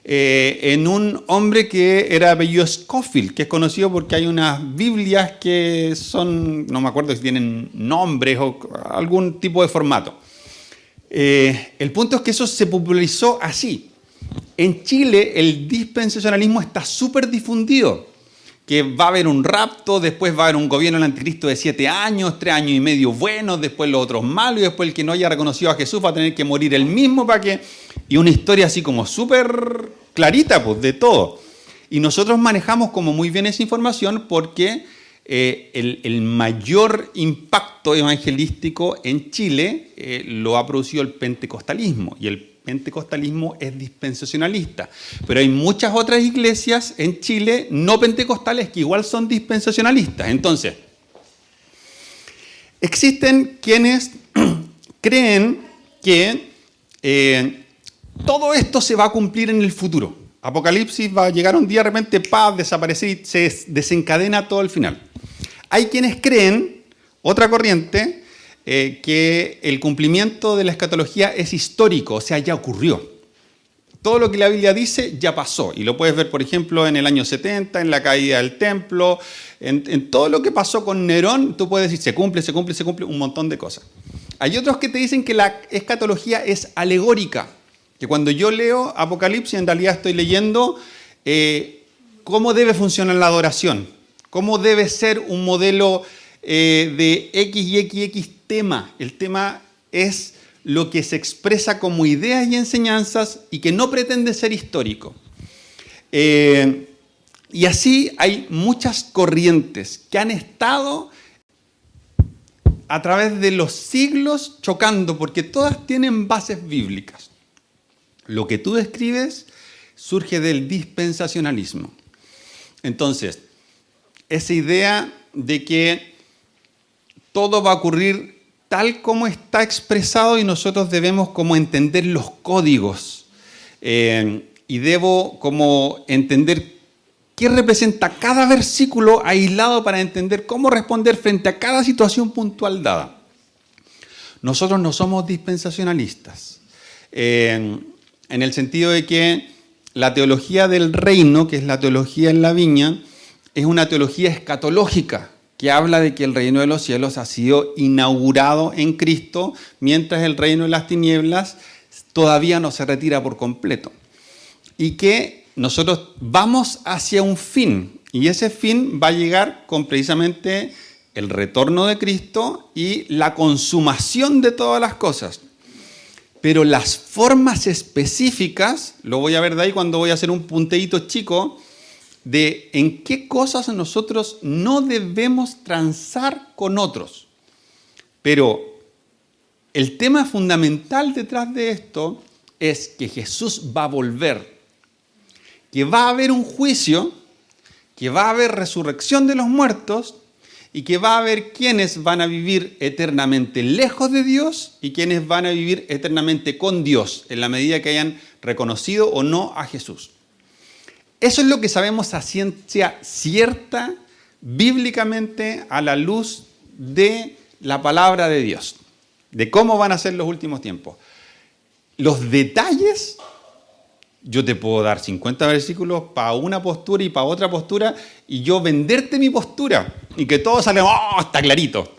en un hombre que era apellido Scofield, que es conocido porque hay unas Biblias que son, no me acuerdo si tienen nombres o algún tipo de formato. El punto es que eso se popularizó así. En Chile el dispensacionalismo está súper difundido, que va a haber un rapto, después va a haber un gobierno del anticristo de 7 años, 3 años y medio buenos, después los otros malos, y después el que no haya reconocido a Jesús va a tener que morir él mismo para que... Y una historia así como súper clarita, pues, de todo. Y nosotros manejamos como muy bien esa información porque el mayor impacto evangelístico en Chile lo ha producido el pentecostalismo, y el pentecostalismo es dispensacionalista. Pero hay muchas otras iglesias en Chile no pentecostales que igual son dispensacionalistas. Entonces, existen quienes creen que todo esto se va a cumplir en el futuro. Apocalipsis va a llegar un día de repente, desaparecer y se desencadena todo al final. Hay quienes creen, otra corriente, que el cumplimiento de la escatología es histórico, o sea, ya ocurrió. Todo lo que la Biblia dice ya pasó, y lo puedes ver, por ejemplo, en el año 70, en la caída del templo, en todo lo que pasó con Nerón, tú puedes decir, se cumple, un montón de cosas. Hay otros que te dicen que la escatología es alegórica, que cuando yo leo Apocalipsis, en realidad estoy leyendo cómo debe funcionar la adoración, cómo debe ser un modelo de X y XX tema. El tema es lo que se expresa como ideas y enseñanzas y que no pretende ser histórico. Y así hay muchas corrientes que han estado a través de los siglos chocando, porque todas tienen bases bíblicas. Lo que tú describes surge del dispensacionalismo. Entonces, esa idea de que todo va a ocurrir tal como está expresado y nosotros debemos como entender los códigos y debo como entender qué representa cada versículo aislado para entender cómo responder frente a cada situación puntual dada. Nosotros no somos dispensacionalistas, en el sentido de que la teología del reino, que es la teología en la viña, es una teología escatológica, que habla de que el reino de los cielos ha sido inaugurado en Cristo, mientras el reino de las tinieblas todavía no se retira por completo. Y que nosotros vamos hacia un fin, y ese fin va a llegar con precisamente el retorno de Cristo y la consumación de todas las cosas. Pero las formas específicas, lo voy a ver de ahí cuando voy a hacer un punteíto chico, de en qué cosas nosotros no debemos transar con otros. Pero el tema fundamental detrás de esto es que Jesús va a volver, que va a haber un juicio, que va a haber resurrección de los muertos y que va a haber quienes van a vivir eternamente lejos de Dios y quienes van a vivir eternamente con Dios en la medida que hayan reconocido o no a Jesús. Eso es lo que sabemos a ciencia cierta, bíblicamente, a la luz de la palabra de Dios, de cómo van a ser los últimos tiempos. Los detalles, yo te puedo dar 50 versículos para una postura y para otra postura, y yo venderte mi postura, y que todo salga, ¡oh, está clarito!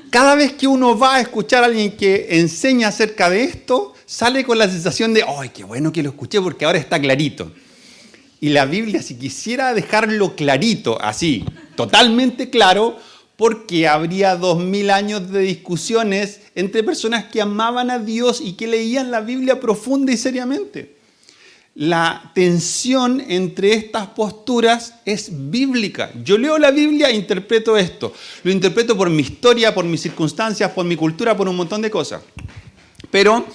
Cada vez que uno va a escuchar a alguien que enseña acerca de esto, sale con la sensación de, ¡ay, qué bueno que lo escuché porque ahora está clarito! Y la Biblia, si quisiera dejarlo clarito, así, totalmente claro, porque habría 2000 años de discusiones entre personas que amaban a Dios y que leían la Biblia profunda y seriamente. La tensión entre estas posturas es bíblica. Yo leo la Biblia e interpreto esto. Lo interpreto por mi historia, por mis circunstancias, por mi cultura, por un montón de cosas. Pero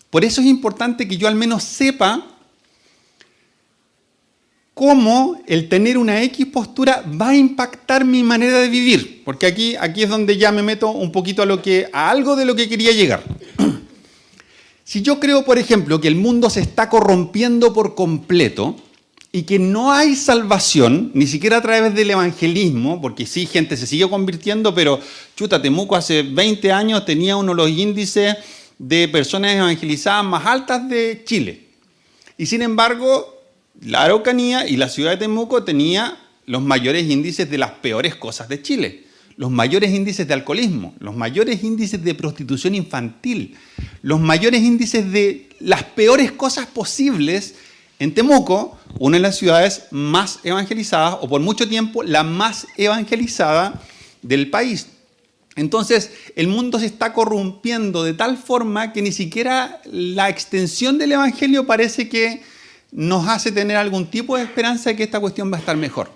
por eso es importante que yo al menos sepa cómo el tener una X postura va a impactar mi manera de vivir. Porque aquí es donde ya me meto un poquito a algo de lo que quería llegar. Si yo creo, por ejemplo, que el mundo se está corrompiendo por completo y que no hay salvación, ni siquiera a través del evangelismo, porque sí, gente se sigue convirtiendo, pero chuta, Temuco hace 20 años tenía uno de los índices de personas evangelizadas más altas de Chile. Y sin embargo, la Araucanía y la ciudad de Temuco tenía los mayores índices de las peores cosas de Chile. Los mayores índices de alcoholismo, los mayores índices de prostitución infantil, los mayores índices de las peores cosas posibles en Temuco, una de las ciudades más evangelizadas, o por mucho tiempo la más evangelizada del país. Entonces, el mundo se está corrompiendo de tal forma que ni siquiera la extensión del evangelio parece que nos hace tener algún tipo de esperanza de que esta cuestión va a estar mejor.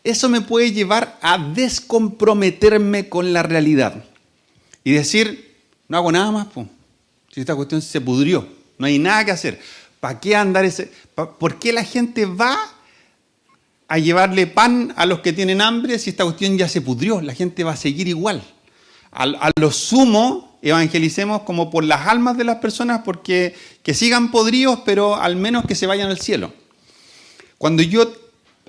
Eso me puede llevar a descomprometerme con la realidad y decir, no hago nada más, po. Si esta cuestión se pudrió, no hay nada que hacer. ¿Para qué andar ¿Por qué la gente va a llevarle pan a los que tienen hambre si esta cuestión ya se pudrió? La gente va a seguir igual. A lo sumo, evangelicemos como por las almas de las personas porque que sigan podridos, pero al menos que se vayan al cielo. Cuando yo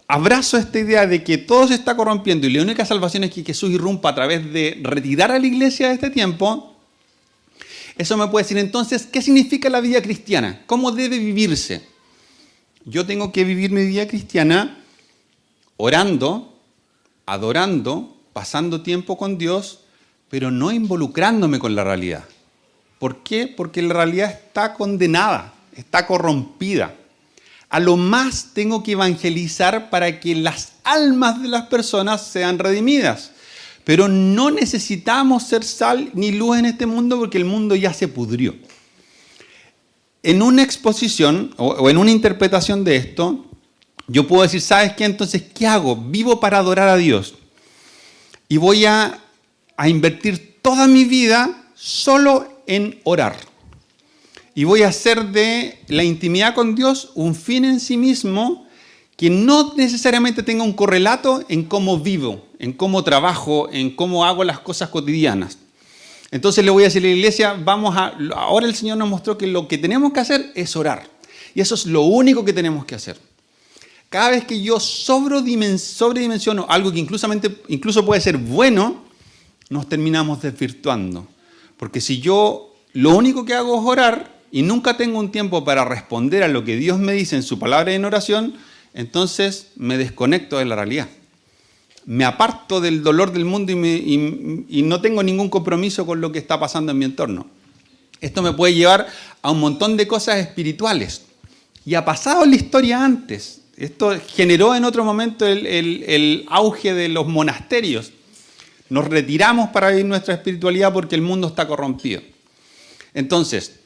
abrazo esta idea de que todo se está corrompiendo y la única salvación es que Jesús irrumpa a través de retirar a la iglesia de este tiempo, eso me puede decir entonces, ¿qué significa la vida cristiana? ¿Cómo debe vivirse? Yo tengo que vivir mi vida cristiana orando, adorando, pasando tiempo con Dios, pero no involucrándome con la realidad. ¿Por qué? Porque la realidad está condenada, está corrompida. A lo más tengo que evangelizar para que las almas de las personas sean redimidas. Pero no necesitamos ser sal ni luz en este mundo porque el mundo ya se pudrió. En una exposición o en una interpretación de esto, yo puedo decir, ¿sabes qué? Entonces, ¿qué hago? Vivo para adorar a Dios. Y voy a invertir toda mi vida solo en orar. Y voy a hacer de la intimidad con Dios un fin en sí mismo que no necesariamente tenga un correlato en cómo vivo, en cómo trabajo, en cómo hago las cosas cotidianas. Entonces le voy a decir a la iglesia, ahora el Señor nos mostró que lo que tenemos que hacer es orar. Y eso es lo único que tenemos que hacer. Cada vez que yo sobredimensiono algo que incluso puede ser bueno, nos terminamos desvirtuando. Porque si yo lo único que hago es orar y nunca tengo un tiempo para responder a lo que Dios me dice en su palabra y en oración, entonces me desconecto de la realidad. Me aparto del dolor del mundo y no tengo ningún compromiso con lo que está pasando en mi entorno. Esto me puede llevar a un montón de cosas espirituales. Y ha pasado en la historia antes. Esto generó en otro momento el auge de los monasterios. Nos retiramos para vivir nuestra espiritualidad porque el mundo está corrompido. Entonces,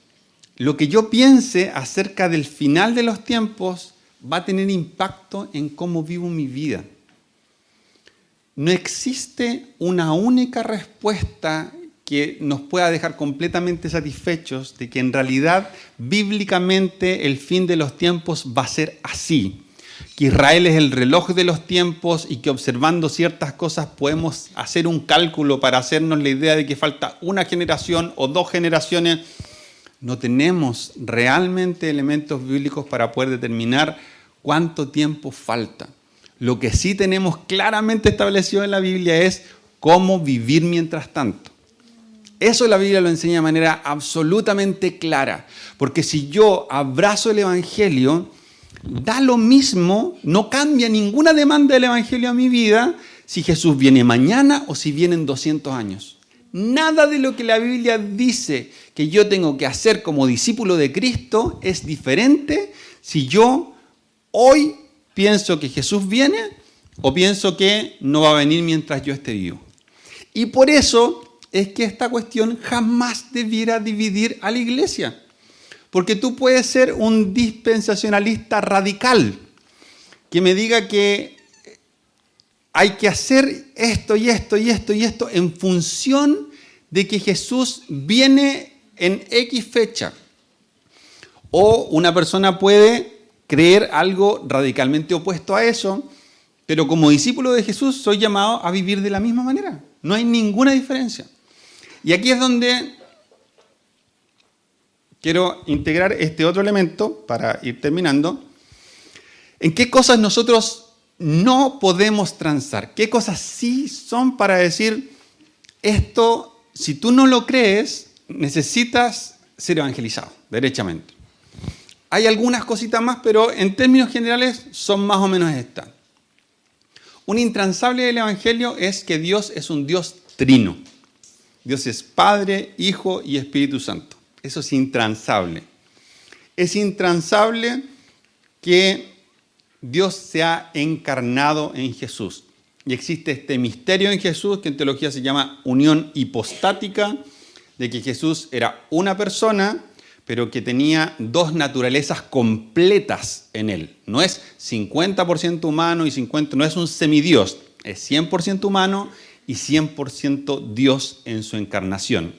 lo que yo piense acerca del final de los tiempos va a tener impacto en cómo vivo mi vida. No existe una única respuesta que nos pueda dejar completamente satisfechos de que en realidad, bíblicamente, el fin de los tiempos va a ser así. Que Israel es el reloj de los tiempos y que observando ciertas cosas podemos hacer un cálculo para hacernos la idea de que falta una generación o 2 generaciones. No tenemos realmente elementos bíblicos para poder determinar cuánto tiempo falta. Lo que sí tenemos claramente establecido en la Biblia es cómo vivir mientras tanto. Eso la Biblia lo enseña de manera absolutamente clara. Porque si yo abrazo el Evangelio, da lo mismo, no cambia ninguna demanda del Evangelio a mi vida si Jesús viene mañana o si vienen 200 años. Nada de lo que la Biblia dice que yo tengo que hacer como discípulo de Cristo es diferente si yo hoy pienso que Jesús viene o pienso que no va a venir mientras yo esté vivo. Y por eso es que esta cuestión jamás debiera dividir a la iglesia. Porque tú puedes ser un dispensacionalista radical que me diga que hay que hacer esto y esto y esto y esto en función de que Jesús viene en X fecha. O una persona puede creer algo radicalmente opuesto a eso, pero como discípulo de Jesús soy llamado a vivir de la misma manera. No hay ninguna diferencia. Y aquí es donde quiero integrar este otro elemento para ir terminando. ¿En qué cosas nosotros no podemos transar? ¿Qué cosas sí son para decir esto, si tú no lo crees, necesitas ser evangelizado, derechamente? Hay algunas cositas más, pero en términos generales son más o menos estas. Un intransable del Evangelio es que Dios es un Dios trino. Dios es Padre, Hijo y Espíritu Santo. Eso es intransable. Es intransable que Dios se ha encarnado en Jesús. Y existe este misterio en Jesús que en teología se llama unión hipostática, de que Jesús era una persona, pero que tenía dos naturalezas completas en él. No es 50% humano y 50%, no es un semidios, es 100% humano y 100% Dios en su encarnación.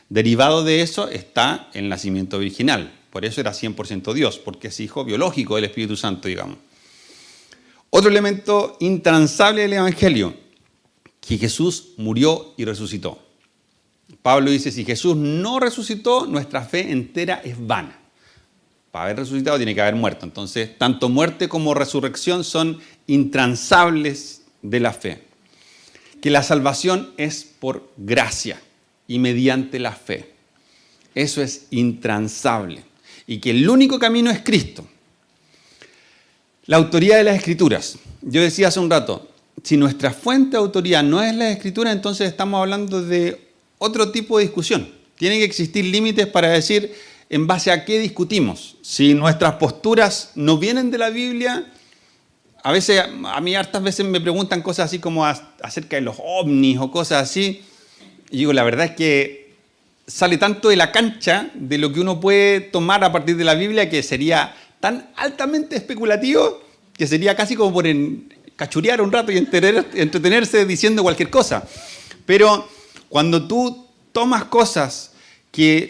Derivado de eso está el nacimiento virginal. Por eso era 100% Dios, porque es hijo biológico del Espíritu Santo, digamos. Otro elemento intransable del Evangelio, que Jesús murió y resucitó. Pablo dice, si Jesús no resucitó, nuestra fe entera es vana. Para haber resucitado tiene que haber muerto. Entonces, tanto muerte como resurrección son intransables de la fe. Que la salvación es por gracia y mediante la fe. Eso es intransable. Y que el único camino es Cristo. La autoridad de las Escrituras. Yo decía hace un rato, si nuestra fuente de autoridad no es la Escritura, entonces estamos hablando de otro tipo de discusión. Tienen que existir límites para decir en base a qué discutimos. Si nuestras posturas no vienen de la Biblia, a mí hartas veces me preguntan cosas así como acerca de los ovnis o cosas así. Y digo, la verdad es que sale tanto de la cancha de lo que uno puede tomar a partir de la Biblia que sería tan altamente especulativo que sería casi como por cachurear un rato y entretenerse diciendo cualquier cosa. Pero cuando tú tomas cosas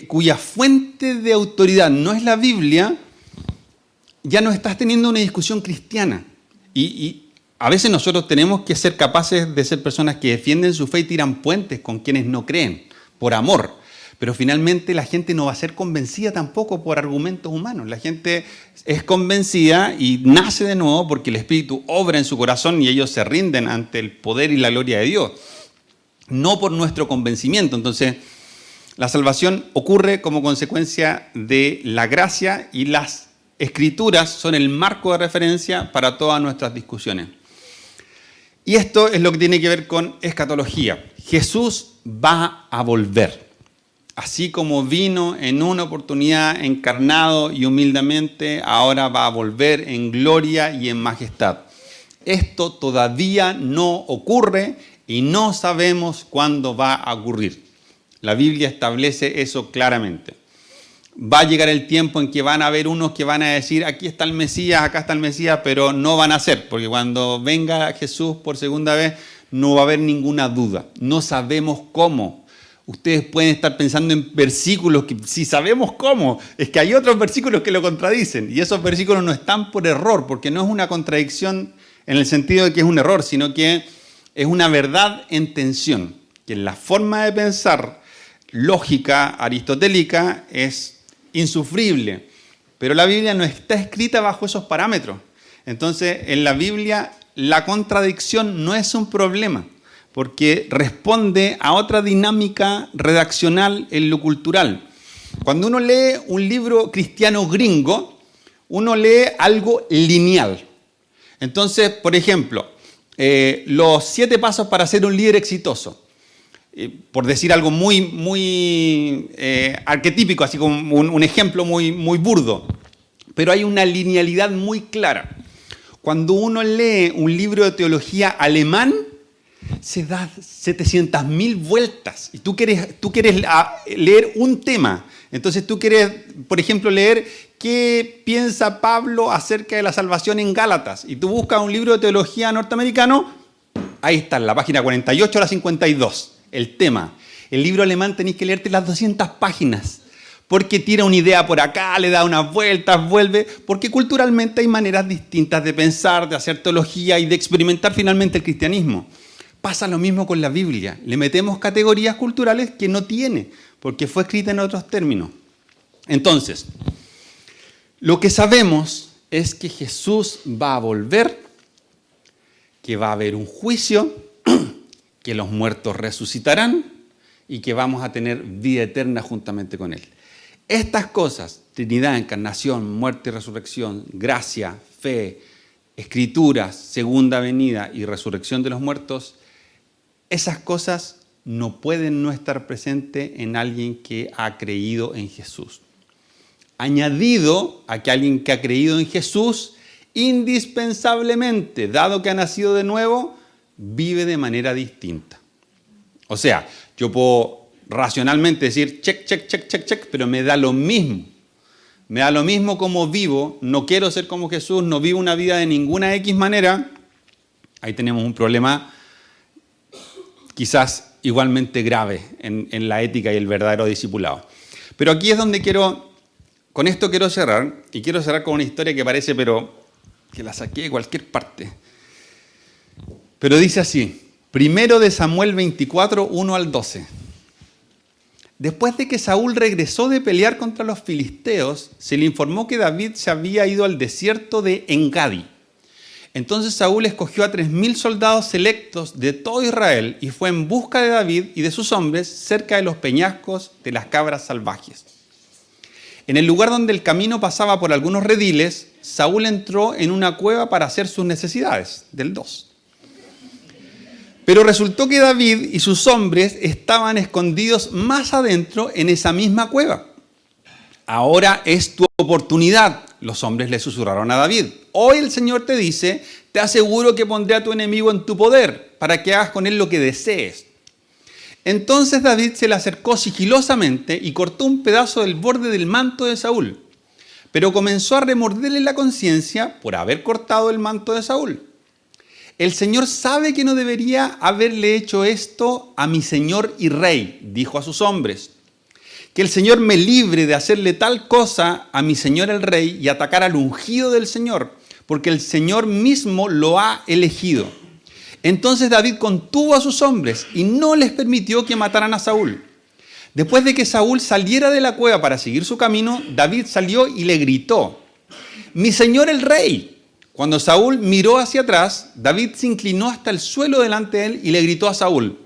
cuya fuente de autoridad no es la Biblia, ya no estás teniendo una discusión cristiana. Y a veces nosotros tenemos que ser capaces de ser personas que defienden su fe y tiran puentes con quienes no creen, por amor. Pero finalmente la gente no va a ser convencida tampoco por argumentos humanos. La gente es convencida y nace de nuevo porque el Espíritu obra en su corazón y ellos se rinden ante el poder y la gloria de Dios. No por nuestro convencimiento. Entonces, la salvación ocurre como consecuencia de la gracia y las Escrituras son el marco de referencia para todas nuestras discusiones. Y esto es lo que tiene que ver con escatología. Jesús va a volver. Así como vino en una oportunidad encarnado y humildemente, ahora va a volver en gloria y en majestad. Esto todavía no ocurre y no sabemos cuándo va a ocurrir. La Biblia establece eso claramente. Va a llegar el tiempo en que van a haber unos que van a decir, aquí está el Mesías, acá está el Mesías, pero no van a ser, porque cuando venga Jesús por segunda vez no va a haber ninguna duda. No sabemos cómo. Ustedes pueden estar pensando en versículos que si sabemos cómo, es que hay otros versículos que lo contradicen. Y esos versículos no están por error, porque no es una contradicción en el sentido de que es un error, sino que es una verdad en tensión. Que en la forma de pensar lógica aristotélica es insufrible. Pero la Biblia no está escrita bajo esos parámetros. Entonces, en la Biblia la contradicción no es un problema, porque responde a otra dinámica redaccional en lo cultural. Cuando uno lee un libro cristiano gringo, uno lee algo lineal. Entonces, por ejemplo, los 7 pasos para ser un líder exitoso, por decir algo muy arquetípico, así como un ejemplo muy burdo, pero hay una linealidad muy clara. Cuando uno lee un libro de teología alemán, se da 700.000 vueltas y tú quieres leer un tema. Entonces tú quieres, por ejemplo, leer qué piensa Pablo acerca de la salvación en Gálatas y tú buscas un libro de teología norteamericano, ahí está, en la página 48 a la 52, el tema. El libro alemán tenéis que leerte las 200 páginas porque tira una idea por acá, le da unas vueltas, vuelve, porque culturalmente hay maneras distintas de pensar, de hacer teología y de experimentar finalmente el cristianismo. Pasa lo mismo con la Biblia. Le metemos categorías culturales que no tiene, porque fue escrita en otros términos. Entonces, lo que sabemos es que Jesús va a volver, que va a haber un juicio, que los muertos resucitarán y que vamos a tener vida eterna juntamente con Él. Estas cosas, Trinidad, encarnación, muerte y resurrección, gracia, fe, escrituras, segunda venida y resurrección de los muertos, esas cosas no pueden no estar presentes en alguien que ha creído en Jesús. Añadido a que alguien que ha creído en Jesús indispensablemente, dado que ha nacido de nuevo, vive de manera distinta. O sea, yo puedo racionalmente decir check, check, check, check, check, pero me da lo mismo. Me da lo mismo cómo vivo, no quiero ser como Jesús, no vivo una vida de ninguna X manera. Ahí tenemos un problema quizás igualmente grave en la ética y el verdadero discipulado. Pero aquí es donde con esto quiero cerrar, y quiero cerrar con una historia que parece, pero que la saqué de cualquier parte. Pero dice así, 1 de Samuel 24, 1 al 12. Después de que Saúl regresó de pelear contra los filisteos, se le informó que David se había ido al desierto de Engadi. Entonces Saúl escogió a 3.000 soldados selectos de todo Israel y fue en busca de David y de sus hombres cerca de los peñascos de las cabras salvajes. En el lugar donde el camino pasaba por algunos rediles, Saúl entró en una cueva para hacer sus necesidades, del 2. Pero resultó que David y sus hombres estaban escondidos más adentro en esa misma cueva. Ahora es tu oportunidad, los hombres le susurraron a David. Hoy el Señor te dice, te aseguro que pondré a tu enemigo en tu poder, para que hagas con él lo que desees. Entonces David se le acercó sigilosamente y cortó un pedazo del borde del manto de Saúl, pero comenzó a remorderle la conciencia por haber cortado el manto de Saúl. El Señor sabe que no debería haberle hecho esto a mi señor y rey, dijo a sus hombres. Que el Señor me libre de hacerle tal cosa a mi señor el rey y atacar al ungido del Señor, porque el Señor mismo lo ha elegido. Entonces David contuvo a sus hombres y no les permitió que mataran a Saúl. Después de que Saúl saliera de la cueva para seguir su camino, David salió y le gritó, mi señor el rey. Cuando Saúl miró hacia atrás, David se inclinó hasta el suelo delante de él y le gritó a Saúl,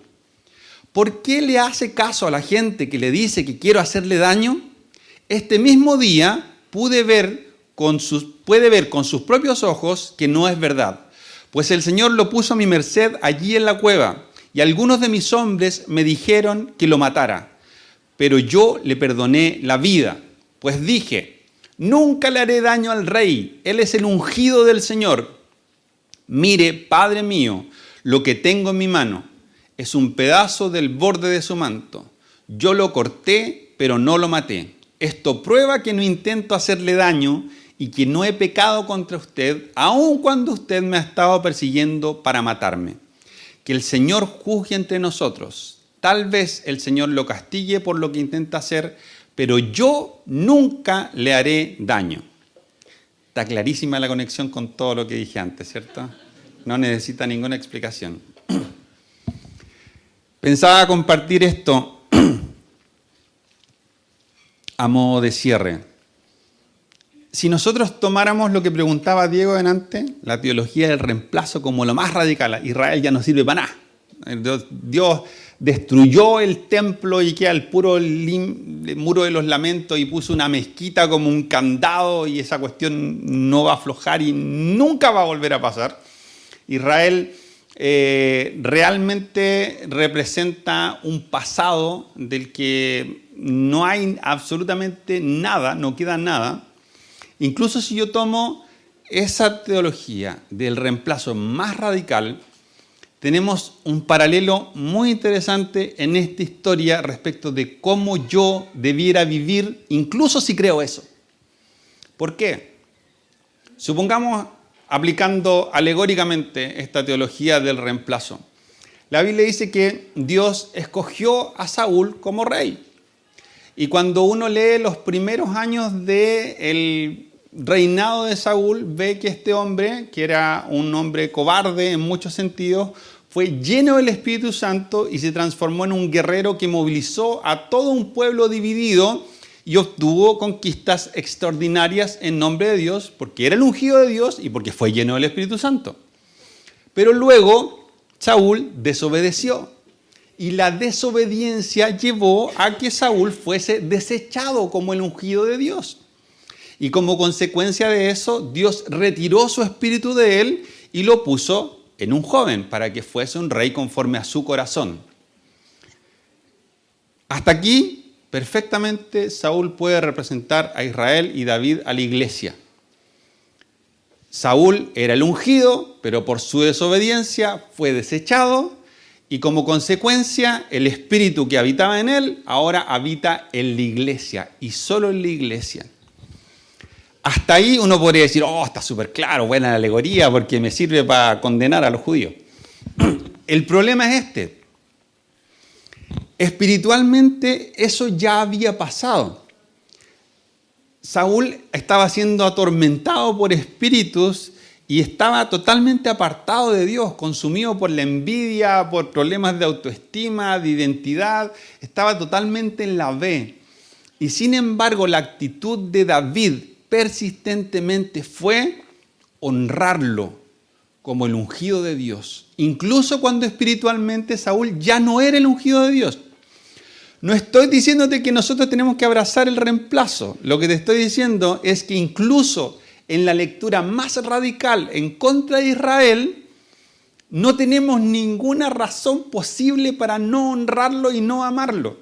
¿por qué le hace caso a la gente que le dice que quiero hacerle daño? Este mismo día puede ver con sus propios ojos que no es verdad, pues el Señor lo puso a mi merced allí en la cueva, y algunos de mis hombres me dijeron que lo matara, pero yo le perdoné la vida, pues dije, nunca le haré daño al rey, él es el ungido del Señor. Mire, Padre mío, lo que tengo en mi mano es un pedazo del borde de su manto. Yo lo corté, pero no lo maté. Esto prueba que no intento hacerle daño y que no he pecado contra usted, aun cuando usted me ha estado persiguiendo para matarme. Que el Señor juzgue entre nosotros. Tal vez el Señor lo castigue por lo que intenta hacer, pero yo nunca le haré daño. Está clarísima la conexión con todo lo que dije antes, ¿cierto? No necesita ninguna explicación. Pensaba compartir esto a modo de cierre. Si nosotros tomáramos lo que preguntaba Diego delante, la teología del reemplazo como lo más radical, Israel ya no sirve para nada. Dios destruyó el templo y queda el puro muro de los lamentos y puso una mezquita como un candado y esa cuestión no va a aflojar y nunca va a volver a pasar. Israel realmente representa un pasado del que no hay absolutamente nada, no queda nada. Incluso si yo tomo esa teología del reemplazo más radical, tenemos un paralelo muy interesante en esta historia respecto de cómo yo debiera vivir, incluso si creo eso. ¿Por qué? Supongamos, aplicando alegóricamente esta teología del reemplazo, la Biblia dice que Dios escogió a Saúl como rey. Y cuando uno lee los primeros años del reinado de Saúl, ve que este hombre, que era un hombre cobarde en muchos sentidos, fue lleno del Espíritu Santo y se transformó en un guerrero que movilizó a todo un pueblo dividido y obtuvo conquistas extraordinarias en nombre de Dios, porque era el ungido de Dios y porque fue lleno del Espíritu Santo. Pero luego Saúl desobedeció y la desobediencia llevó a que Saúl fuese desechado como el ungido de Dios. Y como consecuencia de eso, Dios retiró su espíritu de él y lo puso en un joven para que fuese un rey conforme a su corazón. Hasta aquí, perfectamente, Saúl puede representar a Israel y David a la iglesia. Saúl era el ungido, pero por su desobediencia fue desechado y como consecuencia el espíritu que habitaba en él ahora habita en la iglesia y solo en la iglesia. Hasta ahí uno podría decir, está súper claro, buena la alegoría porque me sirve para condenar a los judíos. El problema es este. Espiritualmente eso ya había pasado. Saúl estaba siendo atormentado por espíritus y estaba totalmente apartado de Dios, consumido por la envidia, por problemas de autoestima, de identidad. Estaba totalmente en la B. Y sin embargo, la actitud de David persistentemente fue honrarlo como el ungido de Dios. Incluso cuando espiritualmente Saúl ya no era el ungido de Dios. No estoy diciéndote que nosotros tenemos que abrazar el reemplazo. Lo que te estoy diciendo es que incluso en la lectura más radical en contra de Israel, no tenemos ninguna razón posible para no honrarlo y no amarlo.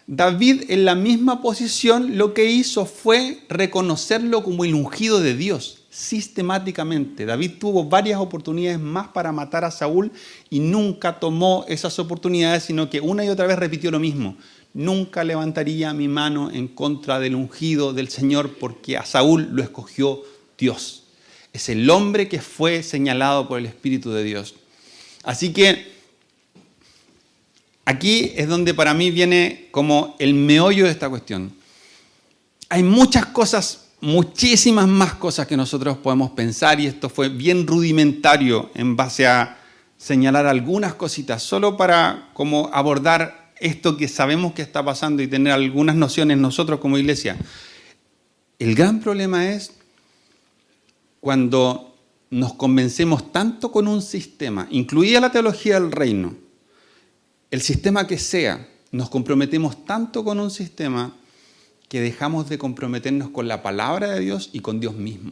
David en la misma posición lo que hizo fue reconocerlo como el ungido de Dios, sistemáticamente. David tuvo varias oportunidades más para matar a Saúl y nunca tomó esas oportunidades, sino que una y otra vez repitió lo mismo. Nunca levantaría mi mano en contra del ungido del Señor porque a Saúl lo escogió Dios. Es el hombre que fue señalado por el Espíritu de Dios. Así que aquí es donde para mí viene como el meollo de esta cuestión. Hay muchas cosas, muchísimas más cosas que nosotros podemos pensar y esto fue bien rudimentario en base a señalar algunas cositas, solo para como abordar esto que sabemos que está pasando y tener algunas nociones nosotros como iglesia. El gran problema es cuando nos convencemos tanto con un sistema, incluida la teología del reino, el sistema que sea, nos comprometemos tanto con un sistema que dejamos de comprometernos con la palabra de Dios y con Dios mismo.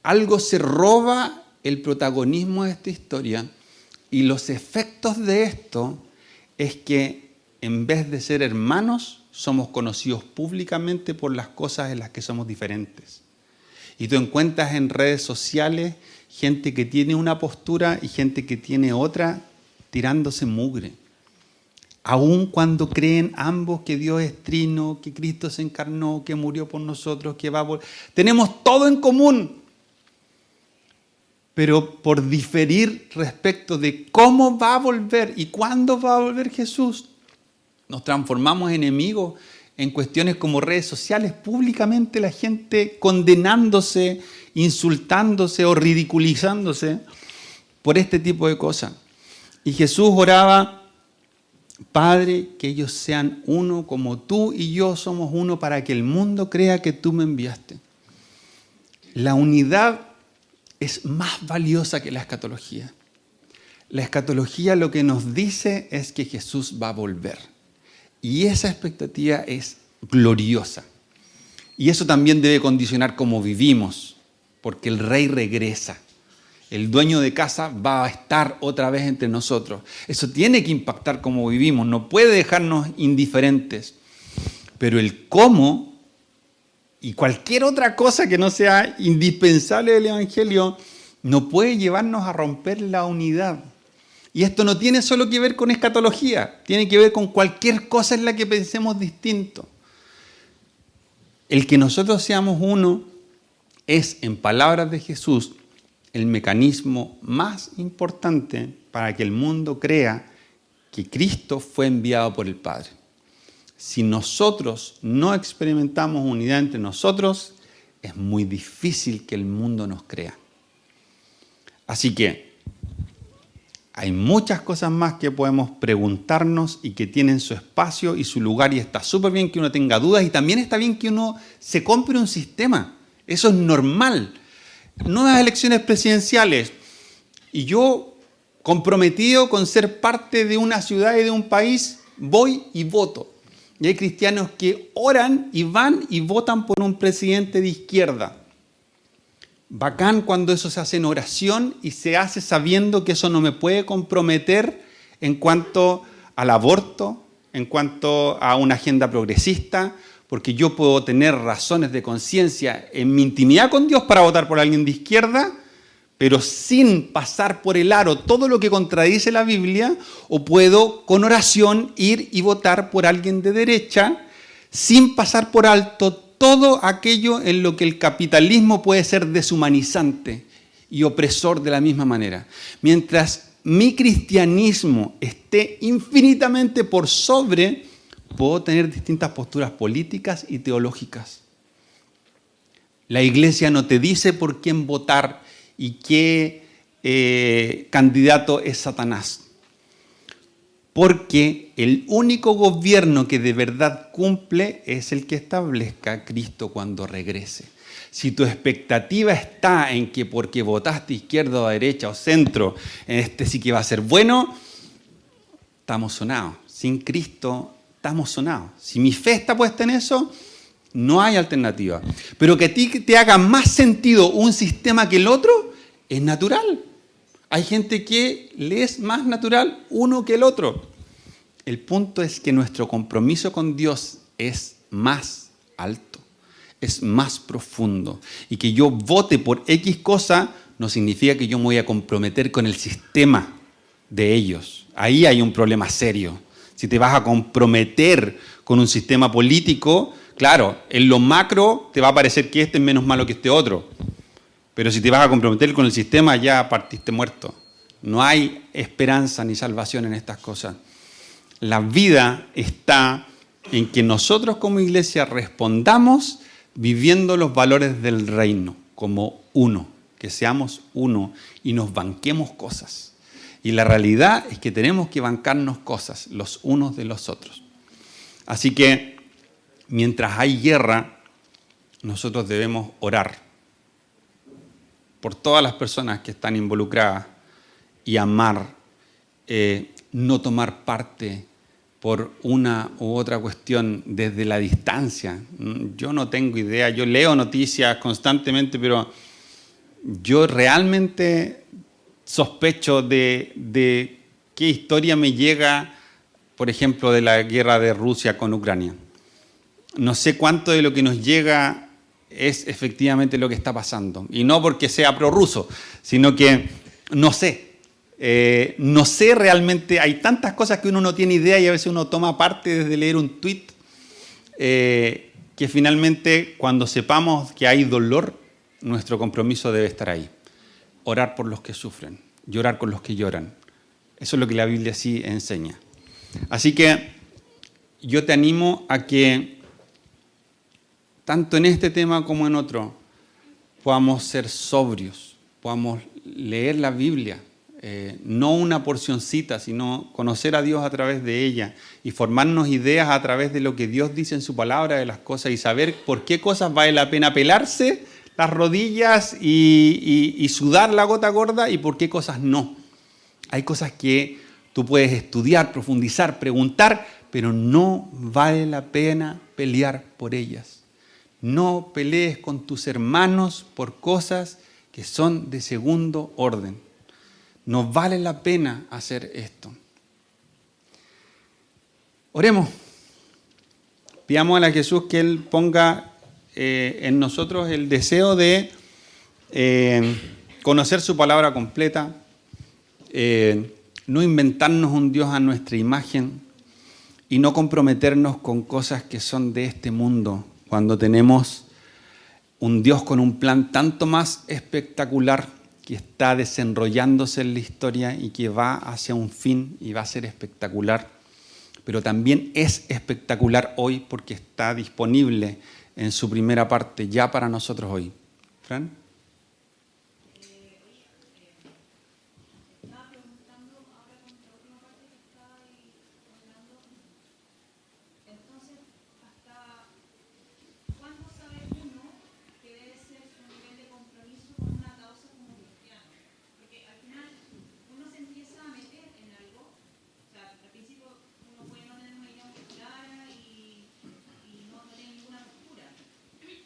Algo se roba el protagonismo de esta historia y los efectos de esto es que en vez de ser hermanos, somos conocidos públicamente por las cosas en las que somos diferentes. Y tú encuentras en redes sociales gente que tiene una postura y gente que tiene otra, tirándose mugre. Aun cuando creen ambos que Dios es trino, que Cristo se encarnó, que murió por nosotros, que va a volver. Tenemos todo en común. Pero por diferir respecto de cómo va a volver y cuándo va a volver Jesús, nos transformamos en enemigos en cuestiones como redes sociales, públicamente la gente condenándose, insultándose o ridiculizándose por este tipo de cosas. Y Jesús oraba, Padre, que ellos sean uno como tú y yo somos uno para que el mundo crea que tú me enviaste. La unidad es más valiosa que la escatología. La escatología lo que nos dice es que Jesús va a volver. Y esa expectativa es gloriosa. Y eso también debe condicionar cómo vivimos, porque el Rey regresa. El dueño de casa va a estar otra vez entre nosotros. Eso tiene que impactar cómo vivimos, no puede dejarnos indiferentes. Pero el cómo y cualquier otra cosa que no sea indispensable del Evangelio no puede llevarnos a romper la unidad. Y esto no tiene solo que ver con escatología, tiene que ver con cualquier cosa en la que pensemos distinto. El que nosotros seamos uno es, en palabras de Jesús, el mecanismo más importante para que el mundo crea que Cristo fue enviado por el Padre. Si nosotros no experimentamos unidad entre nosotros, es muy difícil que el mundo nos crea. Así que hay muchas cosas más que podemos preguntarnos y que tienen su espacio y su lugar y está súper bien que uno tenga dudas y también está bien que uno se compre un sistema. Eso es normal. Nuevas elecciones presidenciales y yo, comprometido con ser parte de una ciudad y de un país, voy y voto. Y hay cristianos que oran y van y votan por un presidente de izquierda. Bacán cuando eso se hace en oración y se hace sabiendo que eso no me puede comprometer en cuanto al aborto, en cuanto a una agenda progresista, porque yo puedo tener razones de conciencia en mi intimidad con Dios para votar por alguien de izquierda, pero sin pasar por el aro todo lo que contradice la Biblia, o puedo con oración ir y votar por alguien de derecha sin pasar por alto todo aquello en lo que el capitalismo puede ser deshumanizante y opresor de la misma manera. Mientras mi cristianismo esté infinitamente por sobre, puedo tener distintas posturas políticas y teológicas. La iglesia no te dice por quién votar y qué candidato es Satanás. Porque el único gobierno que de verdad cumple es el que establezca Cristo cuando regrese. Si tu expectativa está en que porque votaste izquierda o derecha o centro, este sí que va a ser bueno, estamos sonados. Sin Cristo estamos sonados. Si mi fe está puesta en eso, no hay alternativa. Pero que a ti te haga más sentido un sistema que el otro, es natural. Hay gente que le es más natural uno que el otro. El punto es que nuestro compromiso con Dios es más alto, es más profundo. Y que yo vote por X cosa no significa que yo me voy a comprometer con el sistema de ellos. Ahí hay un problema serio. Si te vas a comprometer con un sistema político, claro, en lo macro te va a parecer que este es menos malo que este otro. Pero si te vas a comprometer con el sistema, ya partiste muerto. No hay esperanza ni salvación en estas cosas. La vida está en que nosotros como iglesia respondamos viviendo los valores del reino como uno, que seamos uno y nos banquemos cosas. Y la realidad es que tenemos que bancarnos cosas los unos de los otros. Así que mientras hay guerra, nosotros debemos orar por todas las personas que están involucradas y amar, no tomar parte por una u otra cuestión desde la distancia. Yo no tengo idea, yo leo noticias constantemente, pero yo realmente sospecho de qué historia me llega, por ejemplo, de la guerra de Rusia con Ucrania. No sé cuánto de lo que nos llega es efectivamente lo que está pasando. Y no porque sea prorruso, sino que no sé. No sé realmente, hay tantas cosas que uno no tiene idea y a veces uno toma parte desde leer un tuit, que finalmente cuando sepamos que hay dolor, nuestro compromiso debe estar ahí. Orar por los que sufren, llorar con los que lloran. Eso es lo que la Biblia sí enseña. Así que yo te animo a que tanto en este tema como en otro, podamos ser sobrios, podamos leer la Biblia, no una porcioncita, sino conocer a Dios a través de ella y formarnos ideas a través de lo que Dios dice en su palabra de las cosas y saber por qué cosas vale la pena pelarse las rodillas y sudar la gota gorda y por qué cosas no. Hay cosas que tú puedes estudiar, profundizar, preguntar, pero no vale la pena pelear por ellas. No pelees con tus hermanos por cosas que son de segundo orden. No vale la pena hacer esto. Oremos. Pidamos a Jesús que Él ponga en nosotros el deseo de conocer su palabra completa, no inventarnos un Dios a nuestra imagen y no comprometernos con cosas que son de este mundo, cuando tenemos un Dios con un plan tanto más espectacular que está desenrollándose en la historia y que va hacia un fin y va a ser espectacular, pero también es espectacular hoy porque está disponible en su primera parte ya para nosotros hoy. ¿Fran?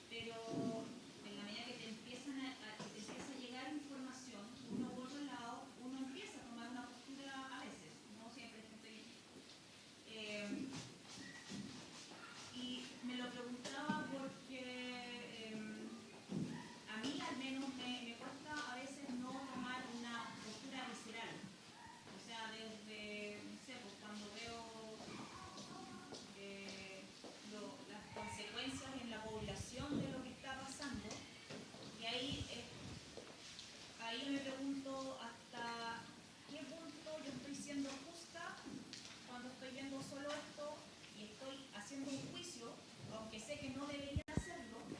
Pero en la medida que te empiezan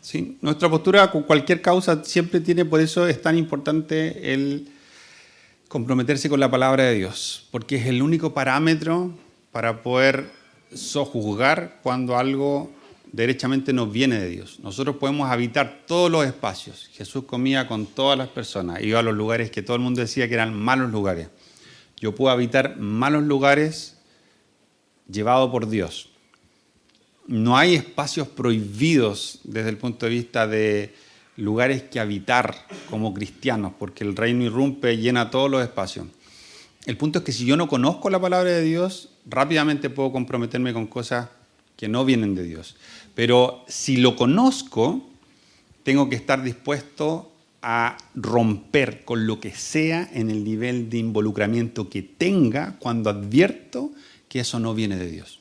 ¿sí? Nuestra postura con cualquier causa siempre tiene, por eso es tan importante el comprometerse con la palabra de Dios, porque es el único parámetro para poder sojuzgar cuando algo derechamente nos viene de Dios. Nosotros podemos habitar todos los espacios. Jesús comía con todas las personas, iba a los lugares que todo el mundo decía que eran malos lugares. Yo puedo habitar malos lugares llevado por Dios. No hay espacios prohibidos desde el punto de vista de lugares que habitar como cristianos, porque el reino irrumpe, llena todos los espacios. El punto es que si yo no conozco la palabra de Dios, rápidamente puedo comprometerme con cosas que no vienen de Dios. Pero si lo conozco, tengo que estar dispuesto a romper con lo que sea en el nivel de involucramiento que tenga cuando advierto que eso no viene de Dios.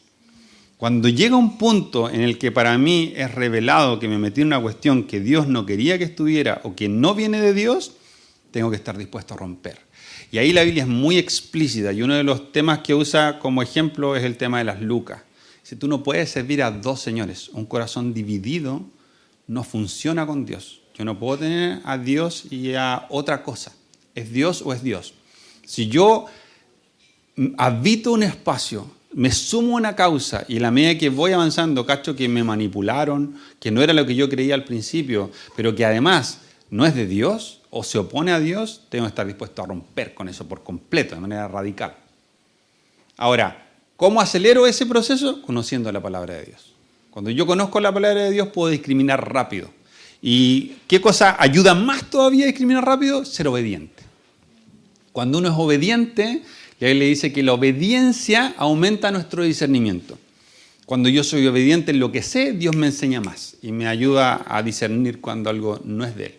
Cuando llega un punto en el que para mí es revelado que me metí en una cuestión que Dios no quería que estuviera o que no viene de Dios, tengo que estar dispuesto a romper. Y ahí la Biblia es muy explícita y uno de los temas que usa como ejemplo es el tema de las lucas. Si tú no puedes servir a dos señores, un corazón dividido no funciona con Dios. Yo no puedo tener a Dios y a otra cosa. ¿Es Dios o es Dios? Si yo habito un espacio, me sumo a una causa y a la medida que voy avanzando cacho que me manipularon, que no era lo que yo creía al principio, pero que además no es de Dios o se opone a Dios, tengo que estar dispuesto a romper con eso por completo, de manera radical. Ahora, ¿cómo acelero ese proceso? Conociendo la palabra de Dios. Cuando yo conozco la palabra de Dios puedo discriminar rápido. ¿Y qué cosa ayuda más todavía a discriminar rápido? Ser obediente. Cuando uno es obediente, la Biblia dice que la obediencia aumenta nuestro discernimiento. Cuando yo soy obediente en lo que sé, Dios me enseña más y me ayuda a discernir cuando algo no es de Él.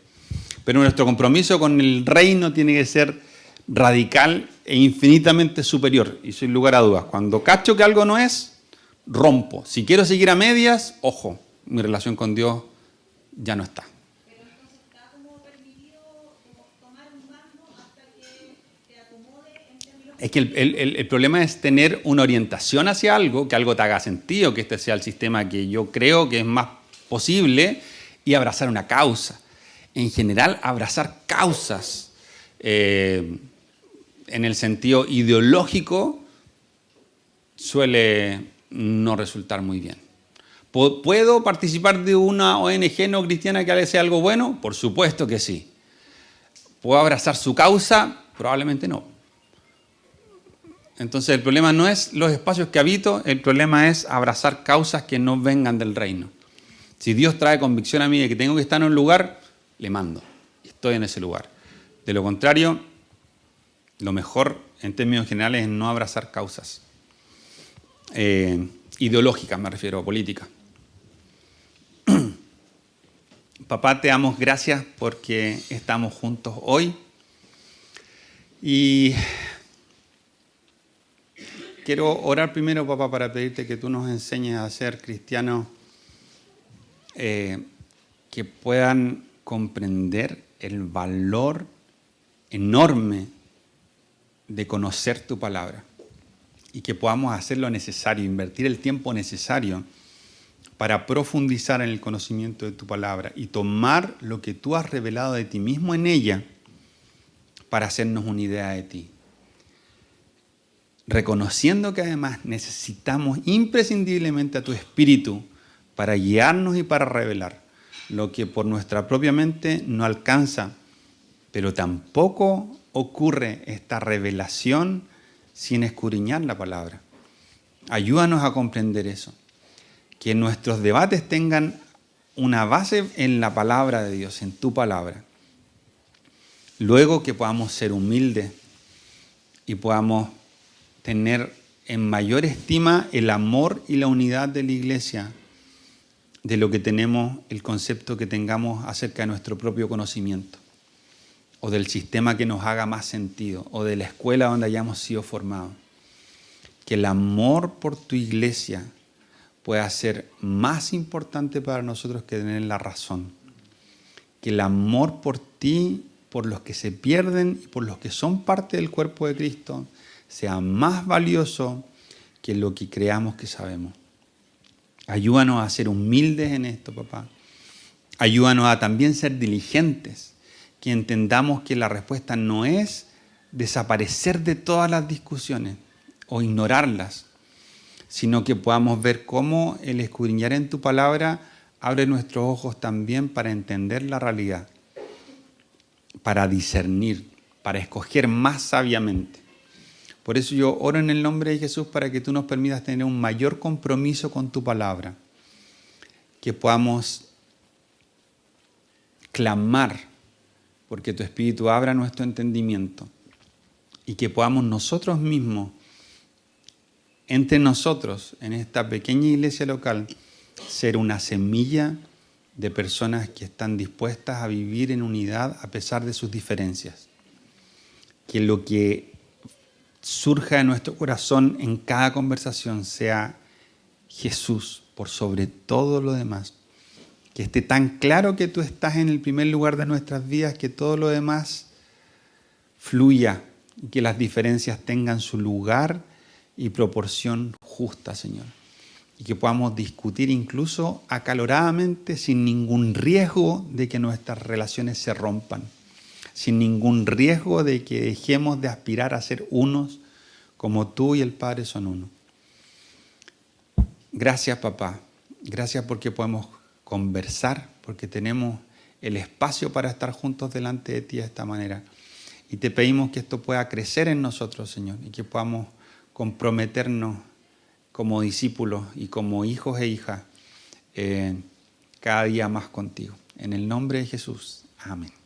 Pero nuestro compromiso con el reino tiene que ser radical e infinitamente superior. Y sin lugar a dudas, cuando cacho que algo no es, rompo. Si quiero seguir a medias, ojo, mi relación con Dios ya no está. Pero entonces está como permitido como tomar un mando hasta que te acomode en términos... Es que el problema es tener una orientación hacia algo, que algo te haga sentido, que este sea el sistema que yo creo que es más posible, y abrazar una causa. En general, abrazar causas en el sentido ideológico suele no resultar muy bien. ¿Puedo participar de una ONG no cristiana que haga algo bueno? Por supuesto que sí. ¿Puedo abrazar su causa? Probablemente no. Entonces el problema no es los espacios que habito, el problema es abrazar causas que no vengan del reino. Si Dios trae convicción a mí de que tengo que estar en un lugar, le mando. Estoy en ese lugar. De lo contrario, lo mejor en términos generales es no abrazar causas. Ideológicas me refiero, a política. Papá, te damos gracias porque estamos juntos hoy. Y quiero orar primero, papá, para pedirte que tú nos enseñes a ser cristianos que puedan comprender el valor enorme de conocer tu palabra y que podamos hacer lo necesario, invertir el tiempo necesario para profundizar en el conocimiento de tu palabra y tomar lo que tú has revelado de ti mismo en ella para hacernos una idea de ti. Reconociendo que además necesitamos imprescindiblemente a tu Espíritu para guiarnos y para revelar lo que por nuestra propia mente no alcanza, pero tampoco ocurre esta revelación sin escudriñar la palabra. Ayúdanos a comprender eso. Que nuestros debates tengan una base en la palabra de Dios, en tu palabra. Luego que podamos ser humildes y podamos tener en mayor estima el amor y la unidad de la iglesia de lo que tenemos, el concepto que tengamos acerca de nuestro propio conocimiento, o del sistema que nos haga más sentido, o de la escuela donde hayamos sido formados. Que el amor por tu iglesia pueda ser más importante para nosotros que tener la razón. Que el amor por ti, por los que se pierden y por los que son parte del cuerpo de Cristo, sea más valioso que lo que creamos que sabemos. Ayúdanos a ser humildes en esto, papá. Ayúdanos a también ser diligentes, que entendamos que la respuesta no es desaparecer de todas las discusiones o ignorarlas, sino que podamos ver cómo el escudriñar en tu palabra abre nuestros ojos también para entender la realidad, para discernir, para escoger más sabiamente. Por eso yo oro en el nombre de Jesús para que tú nos permitas tener un mayor compromiso con tu palabra, que podamos clamar porque tu Espíritu abra nuestro entendimiento y que podamos nosotros mismos, entre nosotros, en esta pequeña iglesia local, ser una semilla de personas que están dispuestas a vivir en unidad a pesar de sus diferencias. Que lo que surja de nuestro corazón en cada conversación sea Jesús por sobre todo lo demás. Que esté tan claro que tú estás en el primer lugar de nuestras vidas, que todo lo demás fluya y que las diferencias tengan su lugar y proporción justa, Señor. Y que podamos discutir incluso acaloradamente sin ningún riesgo de que nuestras relaciones se rompan, sin ningún riesgo de que dejemos de aspirar a ser unos como tú y el Padre son uno. Gracias, papá. Gracias porque podemos conversar, porque tenemos el espacio para estar juntos delante de ti de esta manera. Y te pedimos que esto pueda crecer en nosotros, Señor, y que podamos comprometernos como discípulos y como hijos e hijas cada día más contigo. En el nombre de Jesús. Amén.